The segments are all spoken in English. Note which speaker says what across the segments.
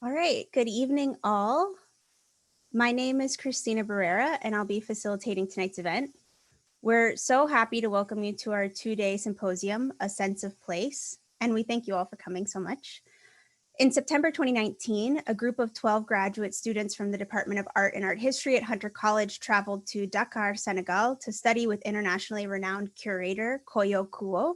Speaker 1: All right, good evening all. My name is Christina Barrera and I'll be facilitating tonight's event. We're so happy to welcome you to our two-day symposium, A Sense of Place, and we thank you all for coming so much. In September 2019, a group of 12 graduate students from the Department of Art and Art History at Hunter College traveled to Dakar, Senegal to study with internationally renowned curator Koyo Kuo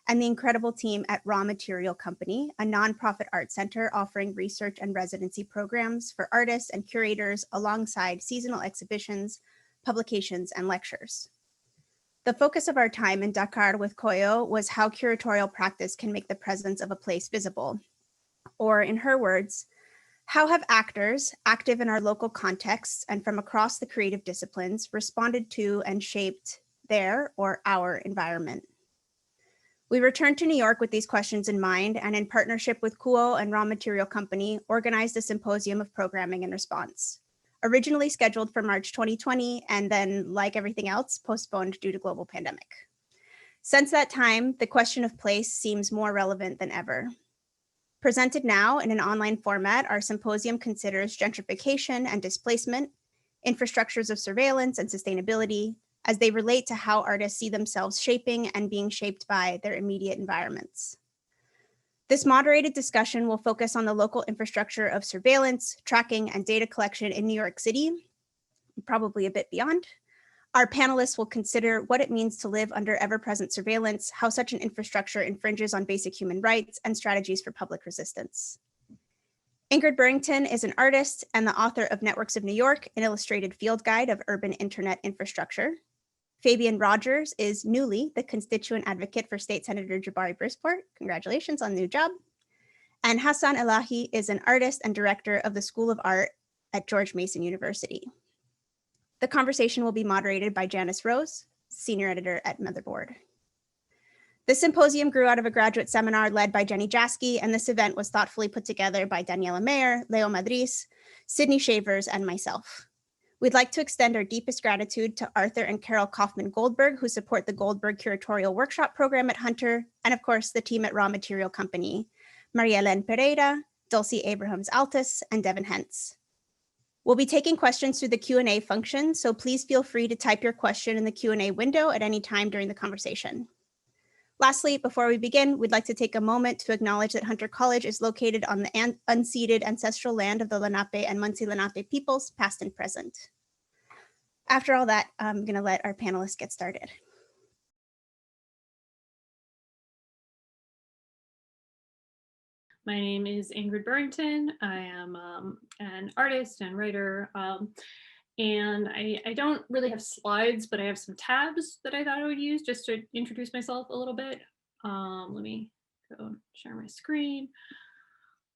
Speaker 1: and the incredible team at Raw Material Company, a nonprofit art center offering research and residency programs for artists and curators alongside seasonal exhibitions, publications, and lectures. The focus of our time in Dakar with Koyo was how curatorial practice can make the presence of a place visible. Or in her words, how have actors active in our local contexts and from across the creative disciplines responded to and shaped their or our environment? We returned to New York with these questions in mind and in partnership with Kuo and Raw Material Company, organized a symposium of programming and response. Originally scheduled for March 2020 and then, like everything else, postponed due to global pandemic. Since that time, the question of place seems more relevant than ever. Presented now in an online format, our symposium considers gentrification and displacement, infrastructures of surveillance and sustainability, as they relate to how artists see themselves shaping and being shaped by their immediate environments. This moderated discussion will focus on the local infrastructure of surveillance, tracking, and data collection in New York City, probably a bit beyond. Our panelists will consider what it means to live under ever-present surveillance, how such an infrastructure infringes on basic human rights, and strategies for public resistance. Ingrid Burrington is an artist and the author of Networks of New York, an illustrated field guide of urban internet infrastructure. Fabian Rogers is newly the constituent advocate for State Senator Jabari Brisport. Congratulations on the new job. And Hasan Elahi is an artist and director of the School of Art at George Mason University. The conversation will be moderated by Janice Rose, senior editor at Motherboard. This symposium grew out of a graduate seminar led by Jenny Jaski, and this event was thoughtfully put together by Daniela Mayer, Leo Madris, Sydney Shavers, and myself. We'd like to extend our deepest gratitude to Arthur and Carol Kaufman Goldberg, who support the Goldberg Curatorial Workshop Program at Hunter, and of course, the team at Raw Material Company, Maria Elen Pereira, Dulcie Abrahams-Altus, and Devin Hentz. We'll be taking questions through the Q&A function, so please feel free to type your question in the Q&A window at any time during the conversation. Lastly, before we begin, we'd like to take a moment to acknowledge that Hunter College is located on the unceded ancestral land of the Lenape and Munsee Lenape peoples, past and present. After all that, I'm going to let our panelists get started.
Speaker 2: My name is Ingrid Burrington. I am an artist and writer, and I don't really have slides, but I have some tabs that I thought I would use just to introduce myself a little bit. Let me go share my screen.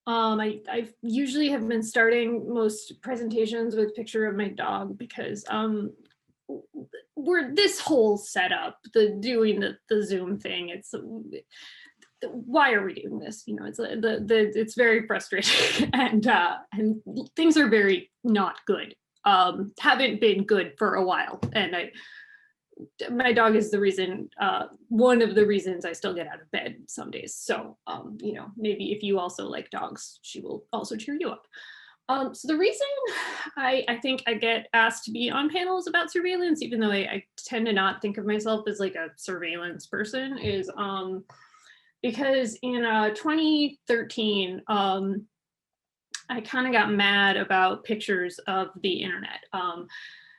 Speaker 2: I usually have been starting most presentations with a picture of my dog because we're this whole setup, doing the Zoom thing. It's why are we doing this? You know, it's very frustrating and things are very not good. Haven't been good for a while, and my dog is the reason, one of the reasons I still get out of bed some days. So, you know, maybe if you also like dogs, she will also cheer you up. So the reason I think I get asked to be on panels about surveillance, even though I tend to not think of myself as like a surveillance person, is because in 2013, I kind of got mad about pictures of the internet.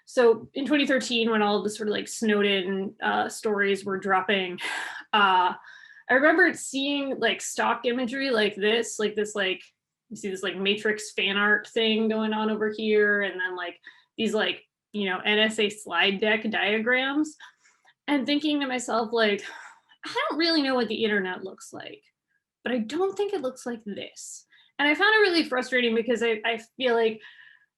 Speaker 2: So in 2013, when all of the sort of like Snowden stories were dropping, I remember seeing like stock imagery like this, you see this like Matrix fan art thing going on over here, and then like these like, you know, NSA slide deck diagrams, and thinking to myself like, I don't really know what the internet looks like, but I don't think it looks like this. And I found it really frustrating because I feel like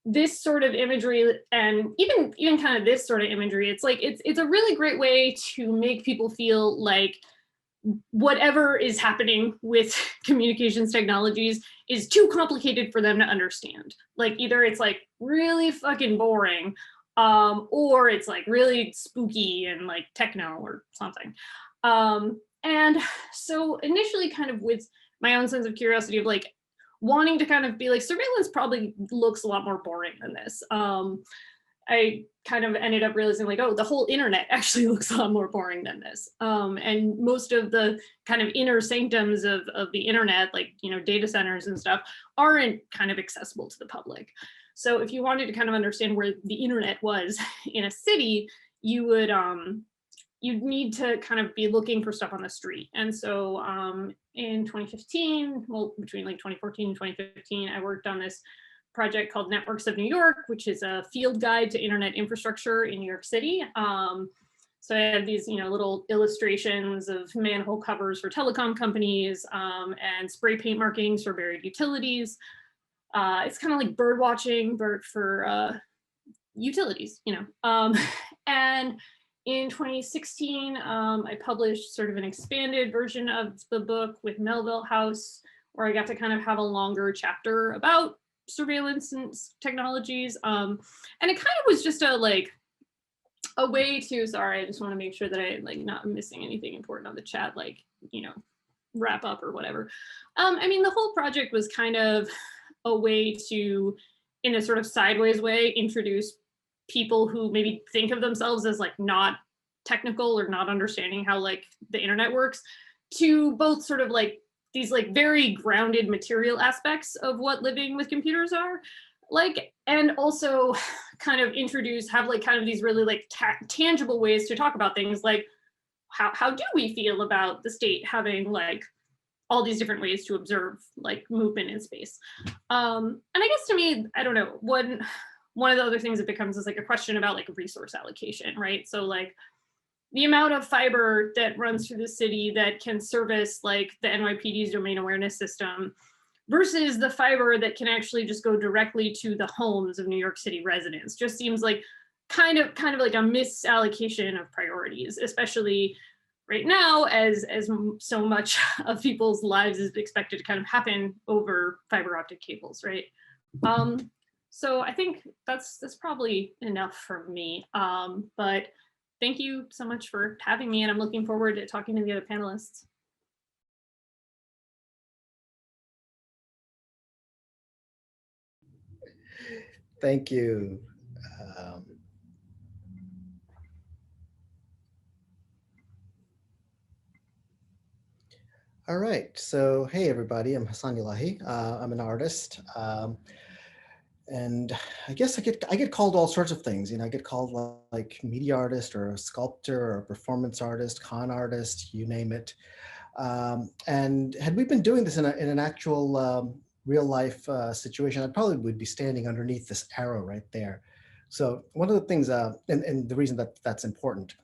Speaker 2: this sort of imagery, and even kind of this sort of imagery, it's like it's a really great way to make people feel like whatever is happening with communications technologies is too complicated for them to understand. Like either it's like really fucking boring, or it's like really spooky and like techno or something. And so initially, kind of with my own sense of curiosity of like, wanting to kind of be like, surveillance probably looks a lot more boring than this. I kind of ended up realizing like, oh, the whole internet actually looks a lot more boring than this. And most of the kind of inner sanctums of the internet, like, you know, data centers and stuff, aren't kind of accessible to the public. So if you wanted to kind of understand where the internet was in a city, you would, you'd need to kind of be looking for stuff on the street. And so in 2015, well, between like 2014 and 2015, I worked on this project called Networks of New York, which is a field guide to internet infrastructure in New York City. So I have these, you know, little illustrations of manhole covers for telecom companies and spray paint markings for buried utilities. It's kind of like bird watching, but for utilities, you know. And in 2016, I published sort of an expanded version of the book with Melville House, where I got to kind of have a longer chapter about surveillance and technologies. And it kind of was just a way to, sorry, I just want to make sure that I like not missing anything important on the chat, like, you know, wrap up or whatever. I mean, the whole project was kind of a way to, in a sort of sideways way, introduce people who maybe think of themselves as like not technical or not understanding how like the internet works, to both sort of like these like very grounded material aspects of what living with computers are like, and also kind of have like kind of these really like tangible ways to talk about things like how do we feel about the state having like all these different ways to observe like movement in space. And I guess to me, I don't know, one of the other things it becomes is like a question about like resource allocation, right? So like the amount of fiber that runs through the city that can service like the NYPD's domain awareness system versus the fiber that can actually just go directly to the homes of New York City residents just seems like kind of like a misallocation of priorities, especially right now as so much of people's lives is expected to kind of happen over fiber optic cables, right? So I think that's probably enough for me. But thank you so much for having me, and I'm looking forward to talking to the other panelists.
Speaker 3: Thank you. All right, so hey everybody, I'm Hasan Elahi. I'm an artist. And I guess I get called all sorts of things. You know, I get called like media artist or a sculptor or a performance artist, con artist, you name it. And had we been doing this in an actual real life situation, I probably would be standing underneath this arrow right there. So one of the things, and the reason that that's important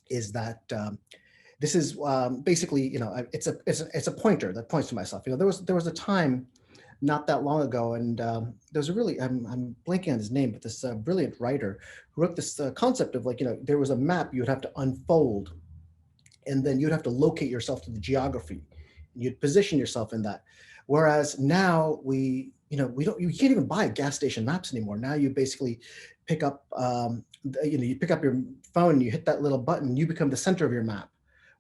Speaker 3: is that this is basically, you know, it's a pointer that points to myself. You know, there was a time not that long ago, and there's a really, I'm blanking on his name, but this brilliant writer who wrote this concept of like, you know, there was a map you would have to unfold, and then you'd have to locate yourself to the geography. You'd position yourself in that. Whereas now you can't even buy gas station maps anymore. Now you basically pick up, you pick up your phone, and you hit that little button, you become the center of your map,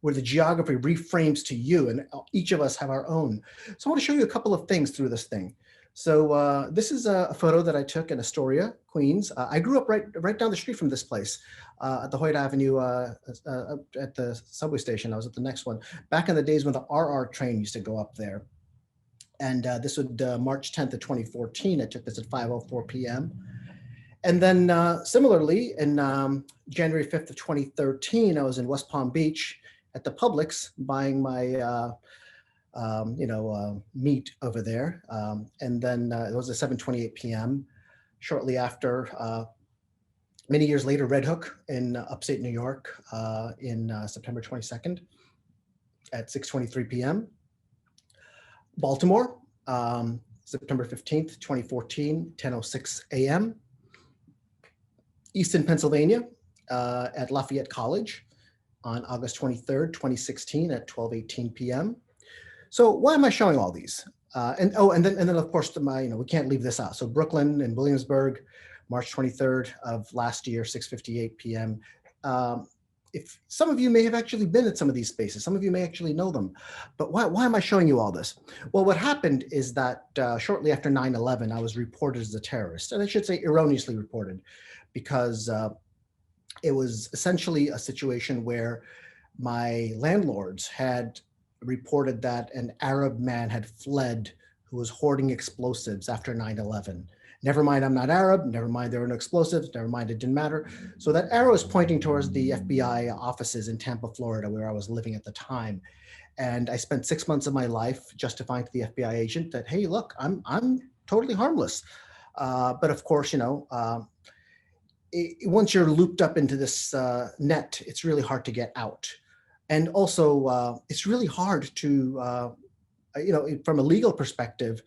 Speaker 3: where the geography reframes to you, and each of us have our own. So I want to show you a couple of things through this thing. So this is a photo that I took in Astoria, Queens. I grew up right down the street from this place, at the Hoyt Avenue, at the subway station. I was at the next one. Back in the days when the RR train used to go up there. And this would March 10th of 2014. I took this at 5:04 p.m. And then similarly, in January 5th of 2013, I was in West Palm Beach at the Publix buying my meat over there. And then it was at 7:28 p.m. Shortly after, many years later, Red Hook in upstate New York in September 22nd at 6:23 p.m. Baltimore, September 15th, 2014, 10:06 a.m. Easton, Pennsylvania at Lafayette College on August 23rd, 2016 at 12:18 p.m. So why am I showing all these? And then of course, we can't leave this out. So Brooklyn and Williamsburg, March 23rd of last year, 6:58 p.m. if some of you may have actually been at some of these spaces, some of you may actually know them, but why am I showing you all this? Well, what happened is that shortly after 9/11, I was reported as a terrorist, and I should say erroneously reported, because it was essentially a situation where my landlords had reported that an Arab man had fled who was hoarding explosives after 9/11. Never mind, I'm not Arab. Never mind, there were no explosives. Never mind, it didn't matter. So that arrow is pointing towards the FBI offices in Tampa, Florida, where I was living at the time. And I spent 6 months of my life justifying to the FBI agent that, hey, look, I'm totally harmless. But of course, once you're looped up into this net, it's really hard to get out. And also, it's really hard to, from a legal perspective,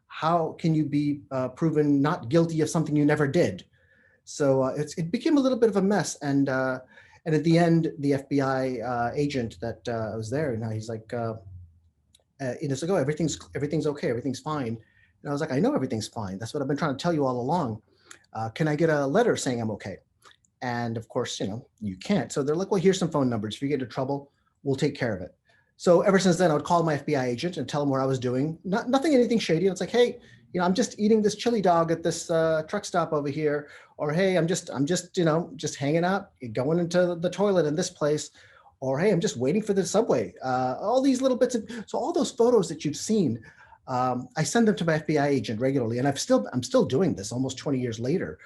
Speaker 3: how can you be proven not guilty of something you never did? So it became a little bit of a mess. And at the end, the FBI agent that was there, he's like, oh, everything's okay, everything's fine. And I was like, I know everything's fine. That's what I've been trying to tell you all along. Can I get a letter saying I'm okay? And of course, you can't. So they're like, well, here's some phone numbers. If you get into trouble, we'll take care of it. So ever since then, I would call my FBI agent and tell him where I was doing. Anything shady. It's like, hey, I'm just eating this chili dog at this truck stop over here. Or, hey, I'm just hanging out, going into the toilet in this place. Or, hey, I'm just waiting for the subway. All these little bits so all those photos that you've seen, I send them to my FBI agent regularly, and I'm still doing this almost 20 years later.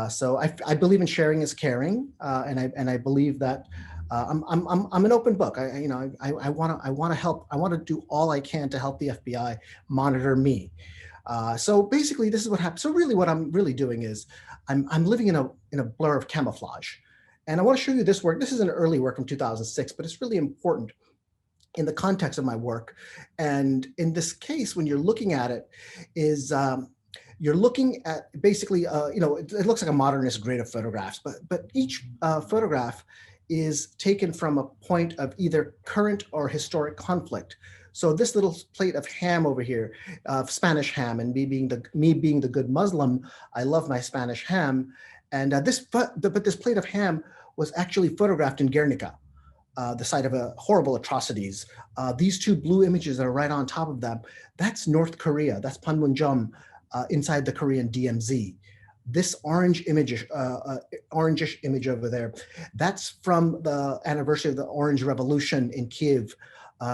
Speaker 3: So I believe in sharing is caring, and I believe that I'm an open book. I want to help. I want to do all I can to help the FBI monitor me. So basically, this is what happens. So really, what I'm really doing is I'm living in a blur of camouflage, and I want to show you this work. This is an early work from 2006, but it's really important in the context of my work. And in this case, when you're looking at it, you're looking at basically, it looks like a modernist grade of photographs, but each photograph is taken from a point of either current or historic conflict. So this little plate of ham over here, of Spanish ham, and me being the good Muslim, I love my Spanish ham. And this plate of ham was actually photographed in Guernica, the site of horrible atrocities. These two blue images that are right on top of them, that's North Korea. That's Panmunjom inside the Korean DMZ. This orangish image over there, that's from the anniversary of the Orange Revolution in Kiev,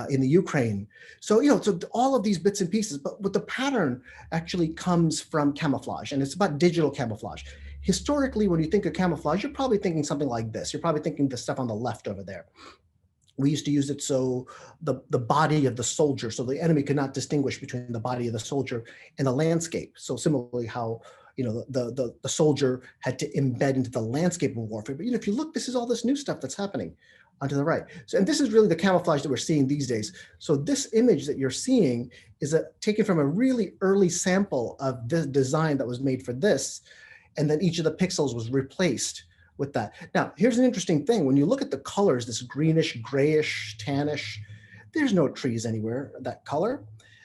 Speaker 3: in the Ukraine. So, so all of these bits and pieces, but the pattern actually comes from camouflage, and it's about digital camouflage. Historically, when you think of camouflage, you're probably thinking something like this. You're probably thinking the stuff on the left over there. We used to use it so the body of the soldier, so the enemy could not distinguish between the body of the soldier and the landscape. So similarly, how the soldier had to embed into the landscape of warfare. But if you look, this is all this new stuff that's happening onto the right. So, and this is really the camouflage that we're seeing these days. So this image that you're seeing is taken from a really early sample of the design that was made for this, and then each of the pixels was replaced with that. Now, here's an interesting thing. When you look at the colors, this greenish, grayish, tannish, there's no trees anywhere that color.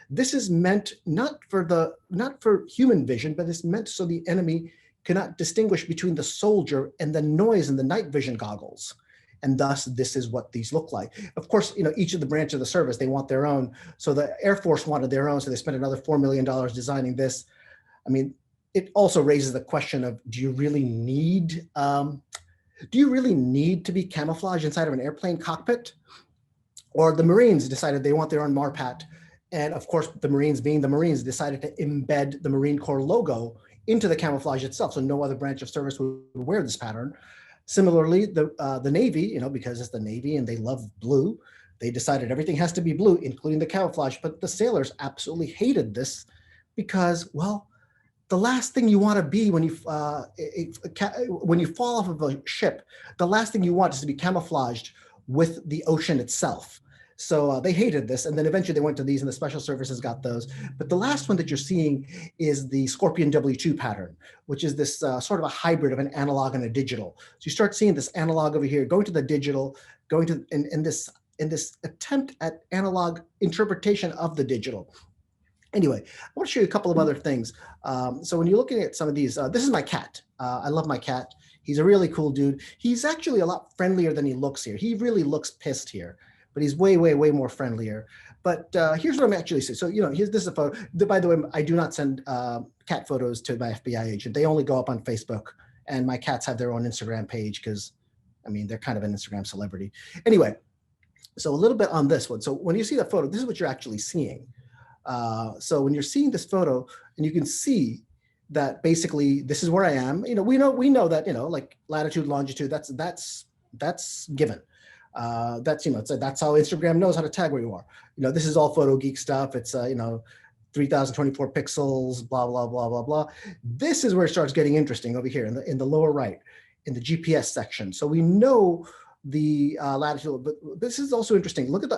Speaker 3: This is meant not for human vision, but it's meant so the enemy cannot distinguish between the soldier and the noise in the night vision goggles. And thus, this is what these look like. Of course, each of the branch of the service, they want their own. So the Air Force wanted their own, so they spent another $4 million designing this. I mean, it also raises the question of, do you really need to be camouflaged inside of an airplane cockpit? Or the Marines decided they want their own MARPAT. And of course, the Marines being the Marines decided to embed the Marine Corps logo into the camouflage itself. So no other branch of service would wear this pattern. Similarly, the Navy, because it's the Navy and they love blue, they decided everything has to be blue, including the camouflage. But the sailors absolutely hated this because, well, the last thing you want to be when you fall off of a ship, the last thing you want is to be camouflaged with the ocean itself. So they hated this, and then eventually they went to these, and the special services got those. But the last one that you're seeing is the Scorpion W2 pattern, which is this sort of a hybrid of an analog and a digital. So you start seeing this analog over here, going to the digital, going to in this attempt at analog interpretation of the digital. Anyway, I want to show you a couple of other things. So when you're looking at some of these, this is my cat. I love my cat. He's a really cool dude. He's actually a lot friendlier than he looks here. He really looks pissed here, but he's way, way, way more friendlier. But here's what I'm actually saying. So, this is a photo. By the way, I do not send cat photos to my FBI agent. They only go up on Facebook, and my cats have their own Instagram page because, they're kind of an Instagram celebrity. Anyway, so a little bit on this one. So when you see the photo, this is what you're actually seeing. So when you're seeing this photo, and you can see that basically this is where I am. We know that like latitude, longitude. That's given. That's how Instagram knows how to tag where you are. This is all photo geek stuff. It's 3024 pixels. Blah blah blah blah blah. This is where it starts getting interesting over here in the lower right, in the GPS section. So we know the latitude, but this is also interesting. Look at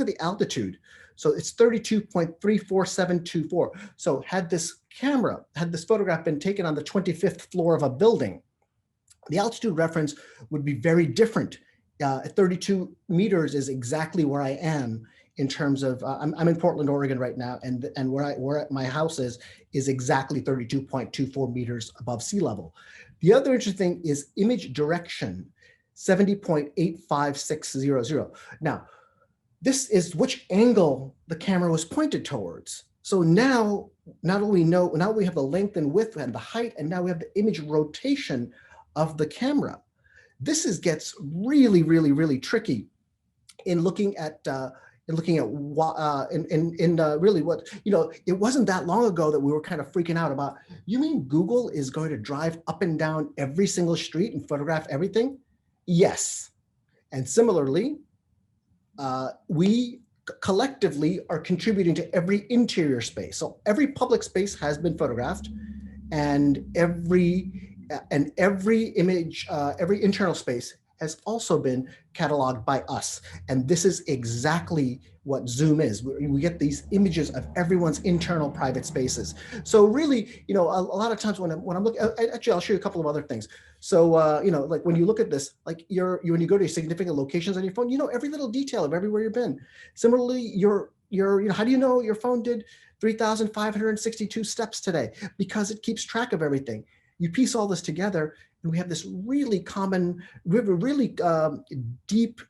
Speaker 3: the altitude. So it's 32.34724. So had this photograph been taken on the 25th floor of a building, the altitude reference would be very different. At 32 meters is exactly where I am in terms of, I'm in Portland, Oregon right now, and where my house is exactly 32.24 meters above sea level. The other interesting thing is image direction, 70.85600. Now, this is which angle the camera was pointed towards. So now, now we have the length and width and the height, and now we have the image rotation of the camera. This gets really, really, really tricky in looking at really what, it wasn't that long ago that we were kind of freaking out about, you mean Google is going to drive up and down every single street and photograph everything? Yes. And similarly, we collectively are contributing to every interior space. So every public space has been photographed, and every image, every internal space has also been cataloged by us. And this is exactly what Zoom is. We get these images of everyone's internal private spaces. So really, a lot of times when I'm looking, actually, I'll show you a couple of other things. So, like when you look at this, like when you go to significant locations on your phone, every little detail of everywhere you've been. Similarly, how do you know your phone did 3,562 steps today? Because it keeps track of everything. You piece all this together, and we have this really deep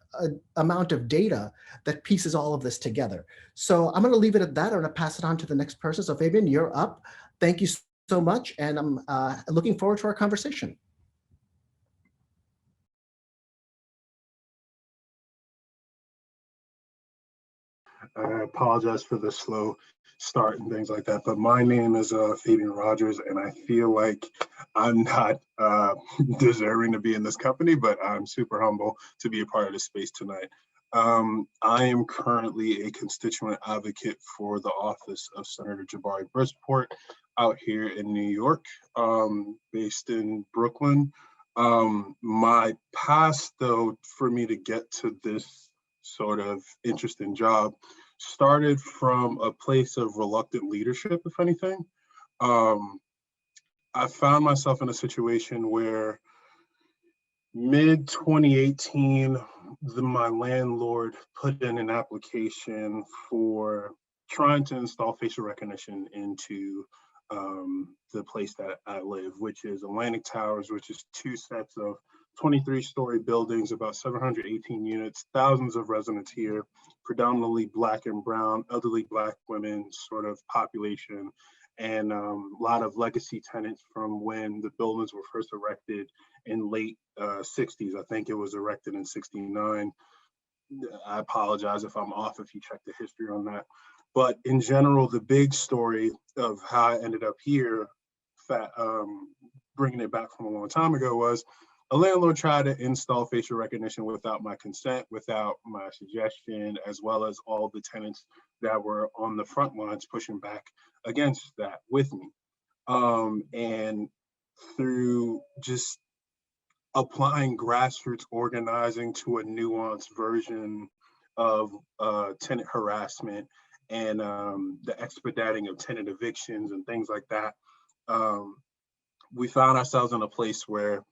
Speaker 3: amount of data that pieces all of this together. So I'm going to leave it at that. I'm going to pass it on to the next person. So Fabian, you're up. Thank you so much, and I'm looking forward to our conversation.
Speaker 4: I apologize for the slow start and things like that, but my name is Fabian Rogers, and I feel like I'm not deserving to be in this company, but I'm super humble to be a part of this space tonight. I am currently a constituent advocate for the office of Senator Jabari Brisport out here in New York, based in Brooklyn. My past, though, for me to get to this sort of interesting job started from a place of reluctant leadership, if anything. I found myself in a situation where mid-2018, my landlord put in an application for trying to install facial recognition into the place that I live, which is Atlantic Towers, which is 2 sets of 23-story buildings, about 718 units, thousands of residents here, predominantly Black and brown, elderly Black women sort of population, and a lot of legacy tenants from when the buildings were first erected in late 60s. I think it was erected in 69. I apologize if I'm off if you check the history on that. But in general, the big story of how I ended up here, bringing it back from a long time ago, was a landlord tried to install facial recognition without my consent, without my suggestion, as well as all the tenants that were on the front lines pushing back against that with me. And through just applying grassroots organizing to a nuanced version of tenant harassment and the expediting of tenant evictions and things like that, we found ourselves in a place where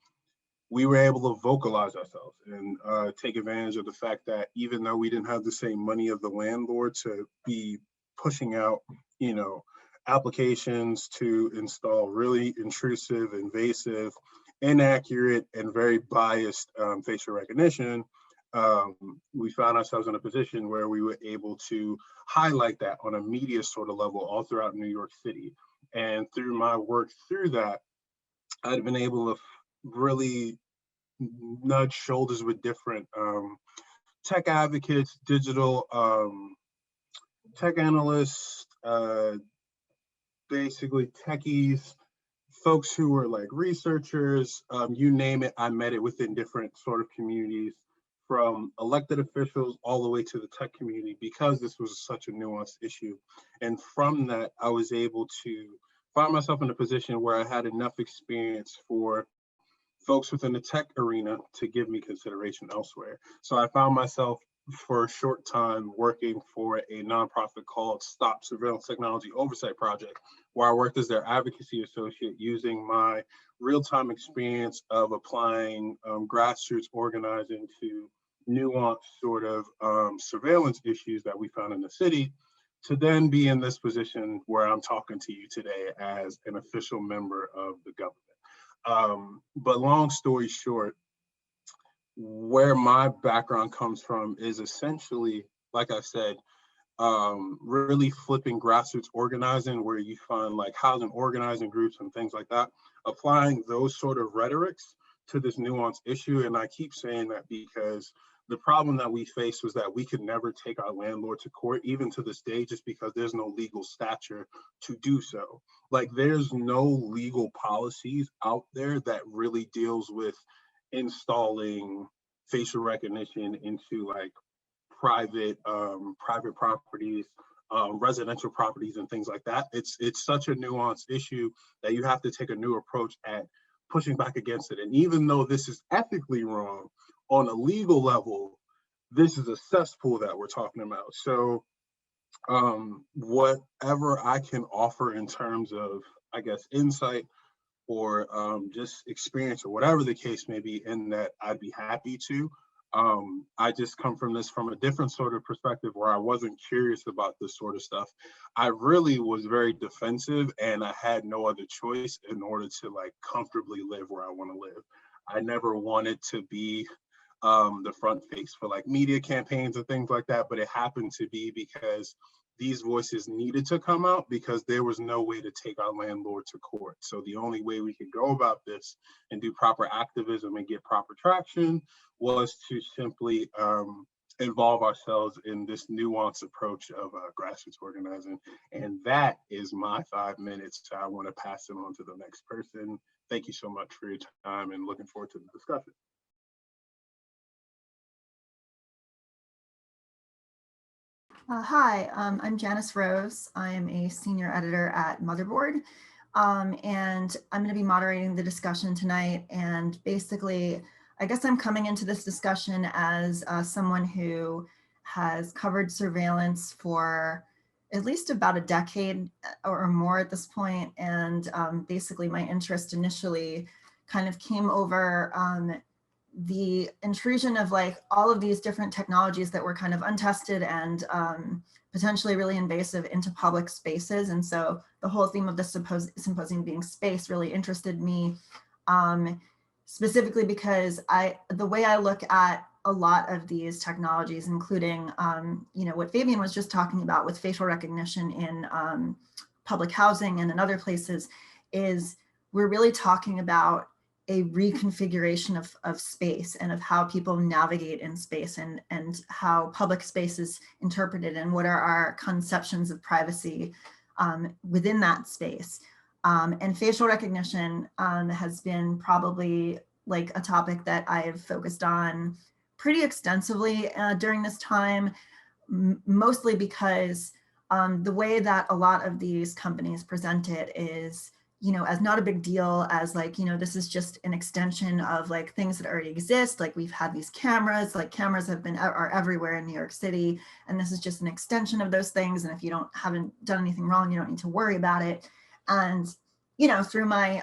Speaker 4: we were able to vocalize ourselves and take advantage of the fact that even though we didn't have the same money of the landlord to be pushing out, applications to install really intrusive, invasive, inaccurate and very biased facial recognition, we found ourselves in a position where we were able to highlight that on a media sort of level all throughout New York City. And through my work through that, I'd been able to really nudge shoulders with different tech advocates, digital tech analysts, basically techies, folks who were like researchers, you name it, I met it within different sort of communities, from elected officials all the way to the tech community, because this was such a nuanced issue. And from that, I was able to find myself in a position where I had enough experience for folks within the tech arena to give me consideration elsewhere. So I found myself for a short time working for a nonprofit called Stop Surveillance Technology Oversight Project, where I worked as their advocacy associate, using my real-time experience of applying grassroots organizing to nuanced sort of surveillance issues that we found in the city, to then be in this position where I'm talking to you today as an official member of the government. But long story short, where my background comes from is essentially, like I said, really flipping grassroots organizing, where you find like housing organizing groups and things like that, applying those sort of rhetorics to this nuanced issue. And I keep saying that because the problem that we faced was that we could never take our landlord to court, even to this day, just because there's no legal stature to do so. Like, there's no legal policies out there that really deals with installing facial recognition into like private properties, residential properties and things like that. It's such a nuanced issue that you have to take a new approach at pushing back against it. And even though this is ethically wrong, on a legal level, this is a cesspool that we're talking about. So whatever I can offer in terms of, I guess, insight or just experience or whatever the case may be, in that, I'd be happy to. I just come from this from a different sort of perspective, where I wasn't curious about this sort of stuff. I really was very defensive, and I had no other choice in order to like comfortably live where I want to live. I never wanted to be the front face for like media campaigns and things like that, but it happened to be because these voices needed to come out, because there was no way to take our landlord to court. So the only way we could go about this and do proper activism and get proper traction was to simply involve ourselves in this nuanced approach of grassroots organizing. And that is my 5 minutes. So I want to pass it on to the next person. Thank you so much for your time, and looking forward to the discussion.
Speaker 5: Hi, I'm Janice Rose. I'm a senior editor at Motherboard, and I'm going to be moderating the discussion tonight. And basically, I guess I'm coming into this discussion as someone who has covered surveillance for at least about a decade or more at this point. And basically, my interest initially kind of came over the intrusion of like all of these different technologies that were kind of untested and potentially really invasive into public spaces. And so the whole theme of the symposium being space really interested me, specifically because the way I look at a lot of these technologies, including what Fabian was just talking about with facial recognition in public housing and in other places, is we're really talking about a reconfiguration of space and of how people navigate in space, and how public space is interpreted, and what are our conceptions of privacy within that space. And facial recognition has been probably like a topic that I have focused on pretty extensively during this time, mostly because the way that a lot of these companies present it is, as not a big deal, as like, this is just an extension of like things that already exist. Like, we've had these cameras, like cameras are everywhere in New York City, and this is just an extension of those things. And if you haven't done anything wrong, you don't need to worry about it. And, through my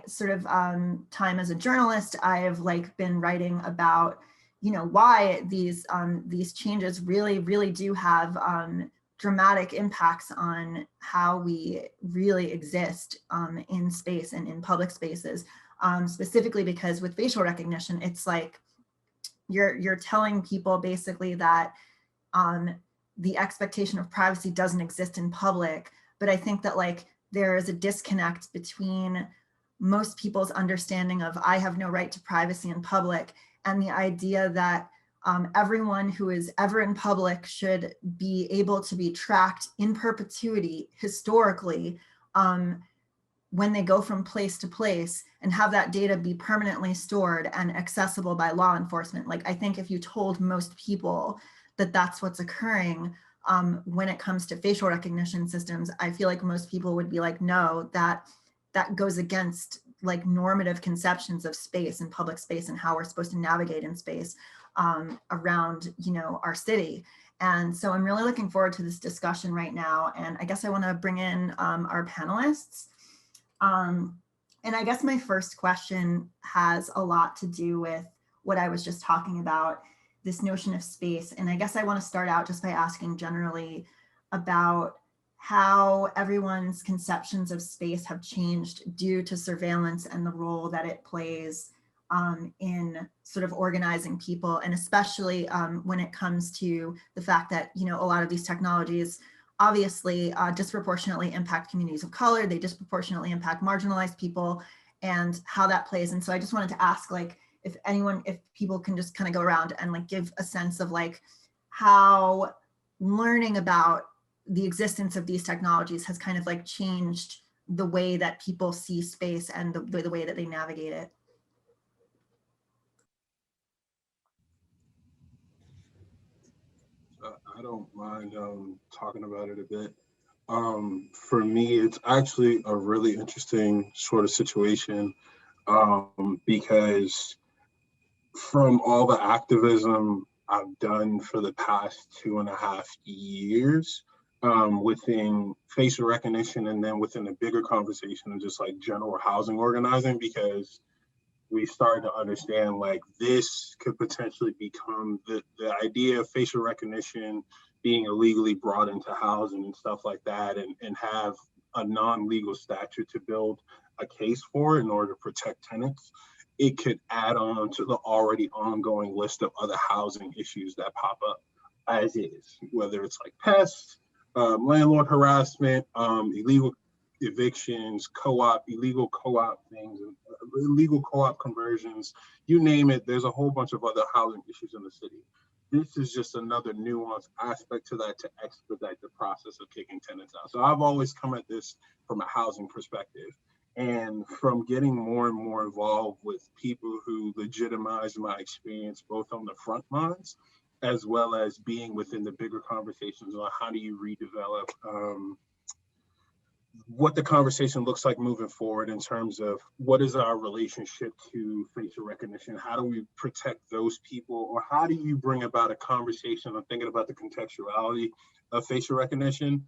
Speaker 5: sort of time as a journalist, I have like been writing about, why these changes really, really do have dramatic impacts on how we really exist in space and in public spaces, specifically because with facial recognition, it's like you're telling people basically that the expectation of privacy doesn't exist in public. But I think that like there is a disconnect between most people's understanding of I have no right to privacy in public and the idea that everyone who is ever in public should be able to be tracked in perpetuity historically when they go from place to place, and have that data be permanently stored and accessible by law enforcement. Like, I think if you told most people that that's what's occurring when it comes to facial recognition systems, I feel like most people would be like, no, that goes against like normative conceptions of space and public space and how we're supposed to navigate in space around, you know, our city. And so I'm really looking forward to this discussion right now. And I guess I want to bring in our panelists. And I guess my first question has a lot to do with what I was just talking about, this notion of space. And I guess I want to start out just by asking generally about how everyone's conceptions of space have changed due to surveillance and the role that it plays in sort of organizing people, and especially when it comes to the fact that, you know, a lot of these technologies obviously disproportionately impact communities of color, they disproportionately impact marginalized people, and how that plays. And so I just wanted to ask, like, if people can just kind of go around and like give a sense of like how learning about the existence of these technologies has kind of like changed the way that people see space and the way that they navigate it.
Speaker 4: I don't mind talking about it a bit. For me, it's actually a really interesting sort of situation because from all the activism I've done for the past 2.5 years within facial recognition, and then within a bigger conversation of just like general housing organizing, because we started to understand like this could potentially become the idea of facial recognition being illegally brought into housing and stuff like that, and have a non-legal statute to build a case for in order to protect tenants. It could add on to the already ongoing list of other housing issues that pop up as is, whether it's like pests, landlord harassment, illegal evictions, illegal co-op things, illegal co-op conversions, you name it, there's a whole bunch of other housing issues in the city. This is just another nuanced aspect to that to expedite the process of kicking tenants out. So I've always come at this from a housing perspective. And from getting more and more involved with people who legitimize my experience, both on the front lines, as well as being within the bigger conversations on how do you redevelop what the conversation looks like moving forward in terms of what is our relationship to facial recognition? How do we protect those people? Or how do you bring about a conversation on thinking about the contextuality of facial recognition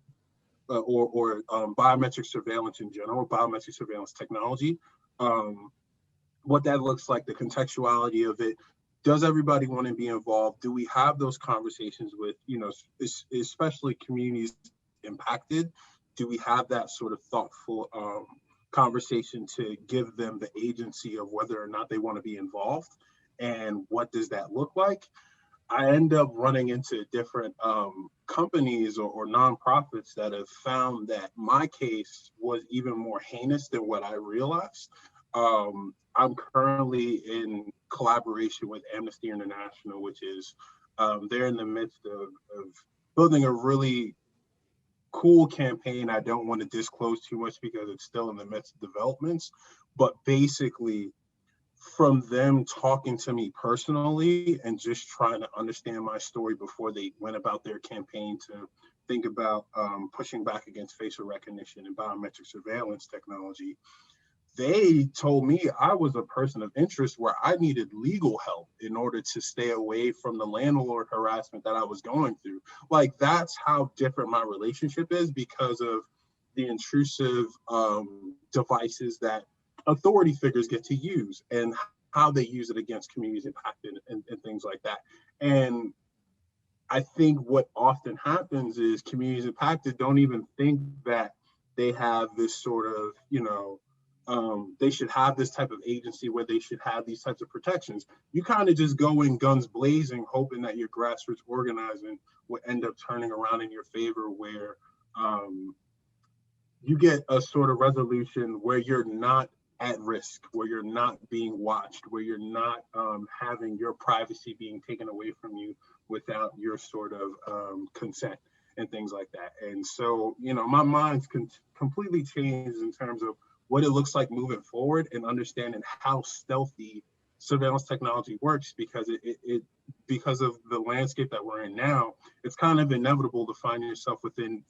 Speaker 4: or biometric surveillance in general, biometric surveillance technology, what that looks like, the contextuality of it. Does everybody want to be involved? Do we have those conversations with, you know, especially communities impacted? Do we have that sort of thoughtful conversation to give them the agency of whether or not they want to be involved? And what does that look like? I end up running into different companies or nonprofits that have found that my case was even more heinous than what I realized. I'm currently in collaboration with Amnesty International, which is they're in the midst of building a really cool campaign. I don't want to disclose too much because it's still in the midst of developments, but basically from them talking to me personally and just trying to understand my story before they went about their campaign to think about pushing back against facial recognition and biometric surveillance technology, they told me I was a person of interest where I needed legal help in order to stay away from the landlord harassment that I was going through. Like, that's how different my relationship is because of the intrusive devices that authority figures get to use and how they use it against communities impacted and things like that. And I think what often happens is communities impacted don't even think that they have this sort of, they should have this type of agency where they should have these types of protections. You kind of just go in guns blazing, hoping that your grassroots organizing will end up turning around in your favor, where you get a sort of resolution where you're not at risk, where you're not being watched, where you're not having your privacy being taken away from you without your sort of consent and things like that. And so, my mind's completely changed in terms of what it looks like moving forward and understanding how stealthy surveillance technology works, because because of the landscape that we're in now, it's kind of inevitable to find yourself within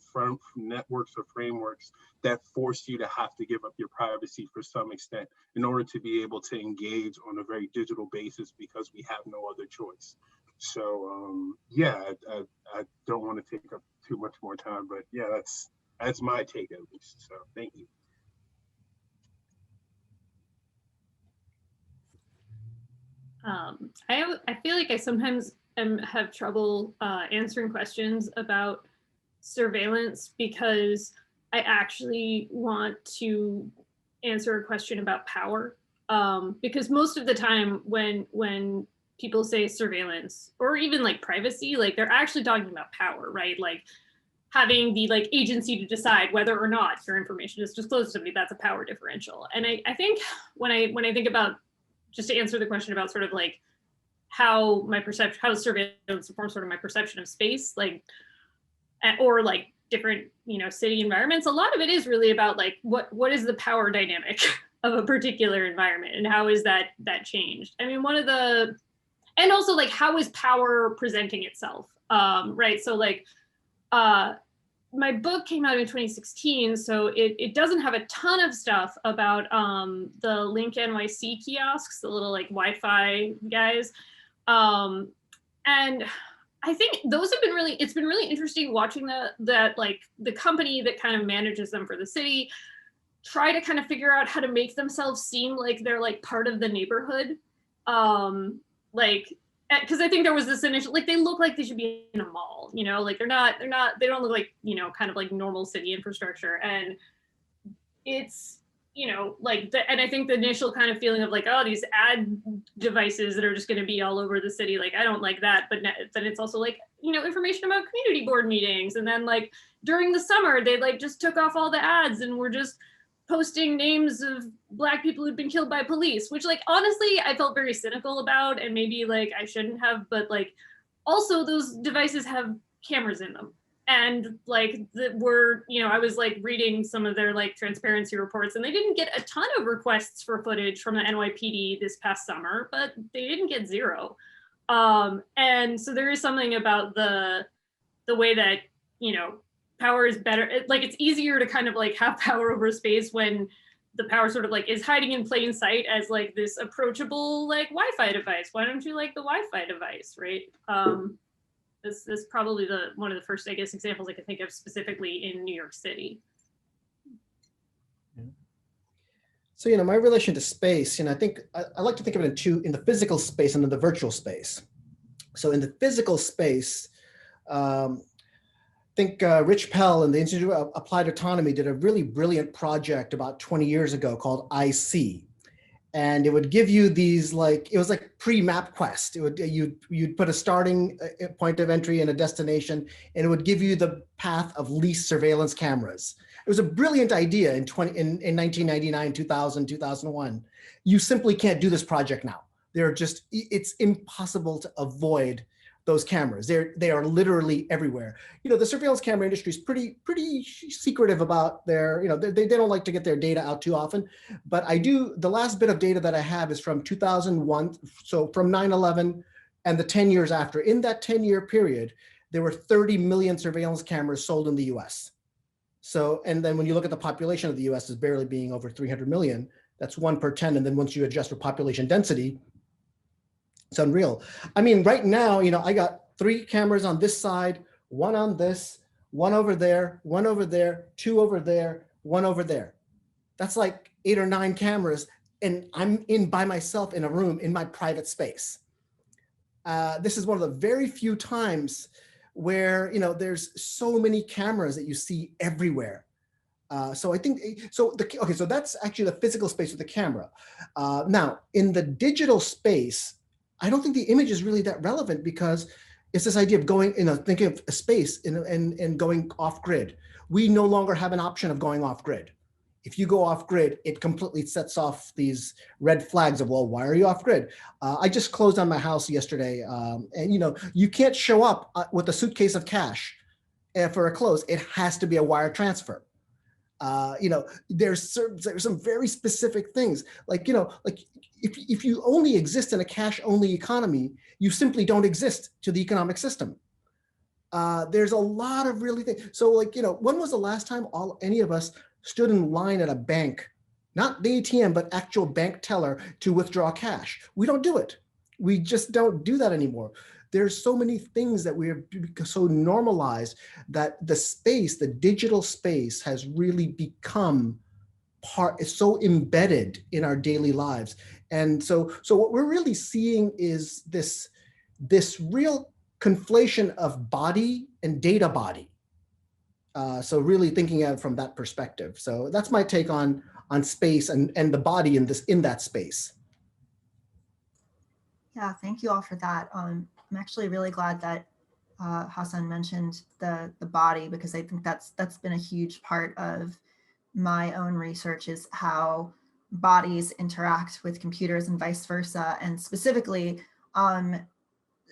Speaker 4: networks or frameworks that force you to have to give up your privacy for some extent in order to be able to engage on a very digital basis, because we have no other choice. So I don't want to take up too much more time, but yeah, that's my take at least. So thank you.
Speaker 2: I feel like I sometimes have trouble answering questions about surveillance, because I actually want to answer a question about power. Because most of the time when people say surveillance or even like privacy, like they're actually talking about power, right? Like having the like agency to decide whether or not your information is disclosed to somebody, that's a power differential. And I think when I think about, just to answer the question about sort of like how surveillance informs sort of my perception of space, like, or like different, city environments, a lot of it is really about like, what is the power dynamic of a particular environment, and how is that changed? I mean, and also like, how is power presenting itself? Right. So like, my book came out in 2016, so it doesn't have a ton of stuff about the Link NYC kiosks, the little like Wi-Fi guys. And I think those have been it's been really interesting watching that like the company that kind of manages them for the city try to kind of figure out how to make themselves seem like they're like part of the neighborhood. Because I think there was this initial, like, they look like they should be in a mall, like they don't look like, kind of like normal city infrastructure. And it's, and I think the initial kind of feeling of like, oh, these ad devices that are just going to be all over the city, like, I don't like that. But then it's also like, information about community board meetings. And then like during the summer, they like just took off all the ads and were just posting names of Black people who'd been killed by police, which like, honestly, I felt very cynical about, and maybe like I shouldn't have, but like, also those devices have cameras in them. And like I was like reading some of their like transparency reports, and they didn't get a ton of requests for footage from the NYPD this past summer, but they didn't get zero. And so there is something about the way that, power is better. It's easier to kind of like have power over space when the power sort of like is hiding in plain sight as like this approachable like Wi-Fi device. Why don't you like the Wi-Fi device, right? This is probably one of the first, I guess, examples I can think of specifically in New York City.
Speaker 3: So, my relation to space, I think I like to think of it in the physical space and in the virtual space. So in the physical space, I think Rich Pell and the Institute of Applied Autonomy did a really brilliant project about 20 years ago called IC. And it would give you these it was like pre-MapQuest. You'd put a starting point of entry and a destination, and it would give you the path of least surveillance cameras. It was a brilliant idea in 1999, 2000, 2001. You simply can't do this project now. It's impossible to avoid those cameras. They are literally everywhere. The surveillance camera industry is pretty secretive about their, they don't like to get their data out too often. But the last bit of data that I have is from 2001. So from 9/11 and the 10 years after. In that 10-year period, there were 30 million surveillance cameras sold in the US. So, and then when you look at the population of the US as barely being over 300 million, that's 1 per 10. And then once you adjust for population density, it's unreal. I mean, right now, I got 3 cameras on this side, 1 on this, 1 over there, 1 over there, 2 over there, 1 over there. That's like 8 or 9 cameras, and I'm in by myself in a room in my private space. This is one of the very few times where, there's so many cameras that you see everywhere. So I think, so that's actually the physical space with the camera. Now, in the digital space, I don't think the image is really that relevant, because it's this idea of going, thinking of a space and going off grid. We no longer have an option of going off grid. If you go off grid, it completely sets off these red flags of, well, why are you off grid? I just closed on my house yesterday, and you can't show up with a suitcase of cash for a close. It has to be a wire transfer. There's some very specific things, like if you only exist in a cash-only economy, you simply don't exist to the economic system. There's a lot of really things. So when was the last time any of us stood in line at a bank, not the ATM, but actual bank teller, to withdraw cash? We don't do it. We just don't do that anymore. There's so many things that we have so normalized that the digital space has really become it's so embedded in our daily lives. And so what we're really seeing is this real conflation of body and data body. So really thinking at it from that perspective. So that's my take on space and the body in that space.
Speaker 5: Yeah, thank you all for that. I'm actually really glad that Hasan mentioned the body, because I think that's been a huge part of my own research, is how bodies interact with computers and vice versa. And specifically,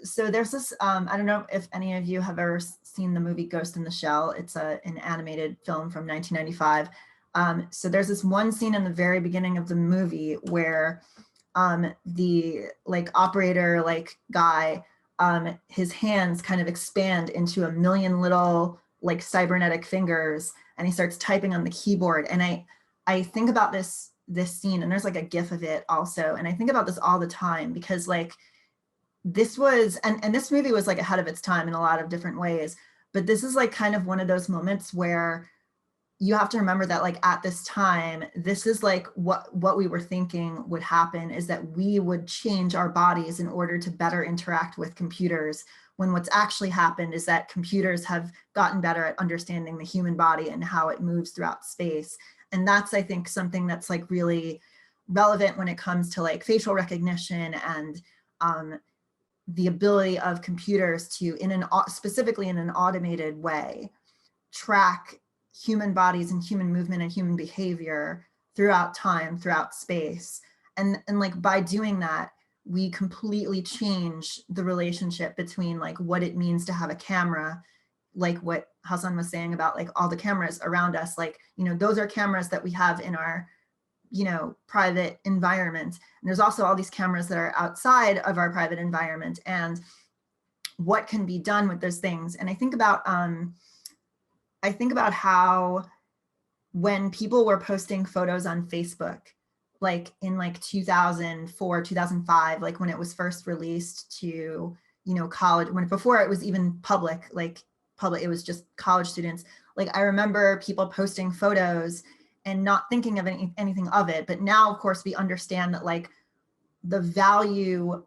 Speaker 5: so there's this, I don't know if any of you have ever seen the movie Ghost in the Shell. It's an animated film from 1995. So there's this one scene in the very beginning of the movie where the operator guy, his hands kind of expand into a million little cybernetic fingers, and he starts typing on the keyboard. And I think about this scene, and there's a GIF of it also, and I think about this all the time, because this was, and this movie was ahead of its time in a lot of different ways, but this is kind of one of those moments where you have to remember that at this time, this is what we were thinking would happen, is that we would change our bodies in order to better interact with computers, when what's actually happened is that computers have gotten better at understanding the human body and how it moves throughout space. And that's, I think, something that's really relevant when it comes to facial recognition and the ability of computers to, specifically in an automated way, track human bodies and human movement and human behavior throughout time, throughout space. And by doing that, we completely change the relationship between what it means to have a camera, what Hasan was saying about all the cameras around us, those are cameras that we have in our private environment. And there's also all these cameras that are outside of our private environment, and what can be done with those things. And I think about how when people were posting photos on Facebook, in 2004, 2005, when it was first released to, college, before it was even public, it was just college students. I remember people posting photos and not thinking of anything of it. But now, of course, we understand that the value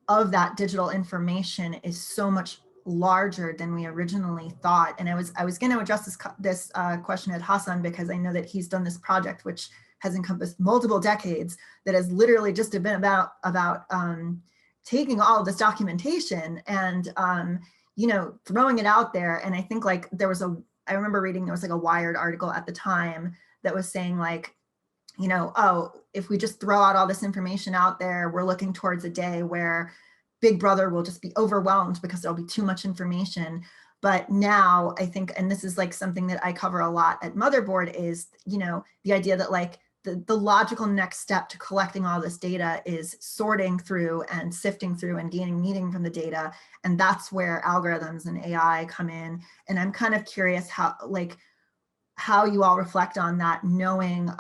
Speaker 5: of that digital information is so much larger than we originally thought. And I was going to address this question at Hasan, because I know that he's done this project, which has encompassed multiple decades, that has literally just been about taking all of this documentation and throwing it out there. And I think I remember reading, there was a Wired article at the time that was saying oh, if we just throw out all this information out there, we're looking towards a day where Big Brother will just be overwhelmed because there'll be too much information. But now I think, and this is something that I cover a lot at Motherboard, is, the idea that the logical next step to collecting all this data is sorting through and sifting through and gaining meaning from the data. And that's where algorithms and AI come in. And I'm kind of curious how you all reflect on that, knowing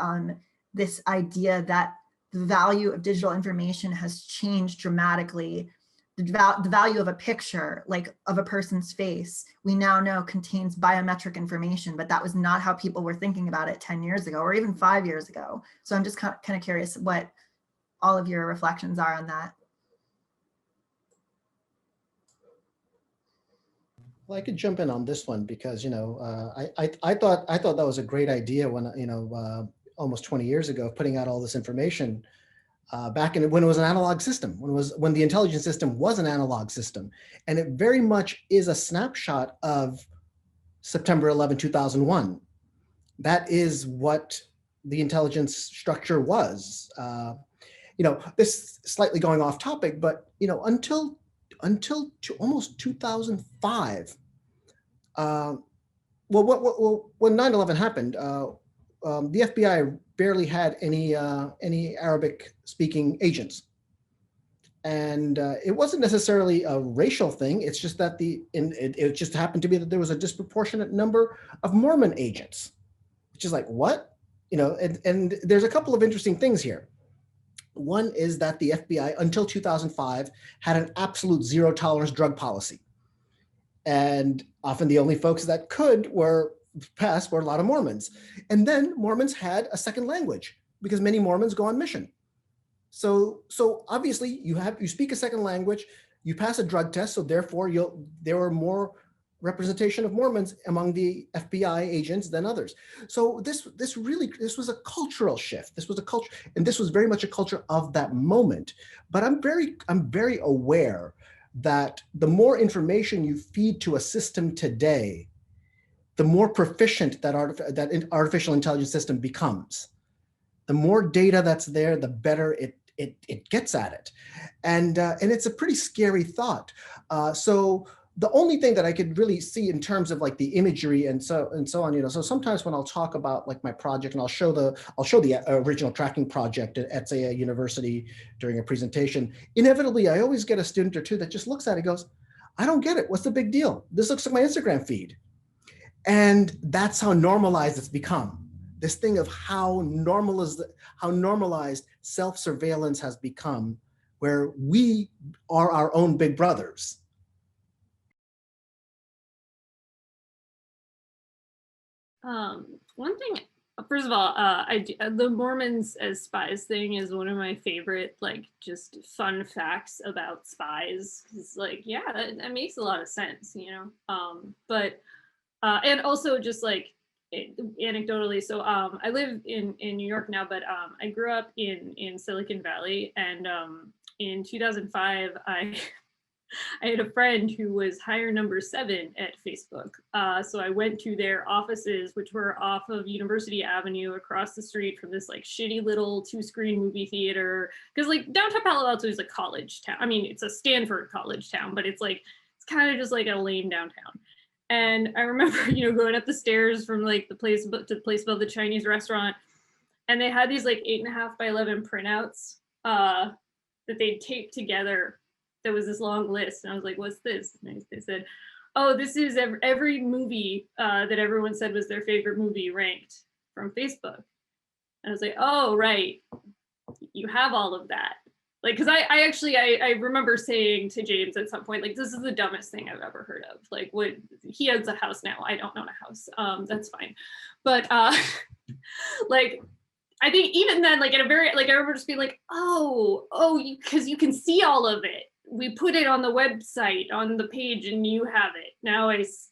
Speaker 5: this idea that the value of digital information has changed dramatically. The value of a picture, of a person's face, we now know contains biometric information, but that was not how people were thinking about it 10 years ago or even 5 years ago. So I'm just kind of curious what all of your reflections are on that.
Speaker 3: Well, I could jump in on this one because, I thought that was a great idea when, almost 20 years ago, putting out all this information back when it was an analog system, when the intelligence system was an analog system. And it very much is a snapshot of September 11, 2001. That is what the intelligence structure was. This slightly going off topic, but until almost 2005, when 9/11 happened, the FBI barely had any Arabic-speaking agents, and it wasn't necessarily a racial thing. It's just that it just happened to be that there was a disproportionate number of Mormon agents, which is like, what? And there's a couple of interesting things here. One is that the FBI until 2005 had an absolute zero tolerance drug policy. And often the only folks that could pass were a lot of Mormons. And then Mormons had a second language because many Mormons go on mission. So obviously you speak a second language, you pass a drug test, so therefore there were more representation of Mormons among the FBI agents than others. So this was a cultural shift. This was a culture, and this was very much a culture of that moment. But I'm very aware that the more information you feed to a system today, the more proficient that artificial intelligence system becomes. The more data that's there, the better it gets at it, and it's a pretty scary thought. So the only thing that I could really see in terms of like the imagery and so on, so sometimes when I'll talk about like my project and I'll show the original tracking project at say a university during a presentation, inevitably I always get a student or two that just looks at it and goes, I don't get it. What's the big deal? This looks like my Instagram feed. And that's how normalized it's become. This thing of how normalized self-surveillance has become, where we are our own big brothers.
Speaker 2: One thing, first of all, the Mormons as spies thing is one of my favorite, like, just fun facts about spies. It's like, yeah, that makes a lot of sense, but and also just like anecdotally, so I live in New York now, but I grew up in Silicon Valley, and in 2005 I had a friend who was hire number 7 at Facebook. So I went to their offices, which were off of University Avenue across the street from this like shitty little 2-screen movie theater. Because like downtown Palo Alto is a college town. I mean, it's a Stanford college town, but it's kind of just like a lame downtown. And I remember, going up the stairs from like the place to the place above the Chinese restaurant. And they had these like 8.5 by 11 printouts that they'd taped together. There was this long list, and I was like, what's this? And they said, oh, this is every movie that everyone said was their favorite movie ranked from Facebook. And I was like, oh, right, you have all of that. Like, because I remember saying to James at some point, like, this is the dumbest thing I've ever heard of. Like, what, he owns a house now, I don't own a house, that's fine. But like, I think even then, like, at a very, like, I remember just being like, because you can see all of it. We put it on the website, on the page, and you have it. Now and this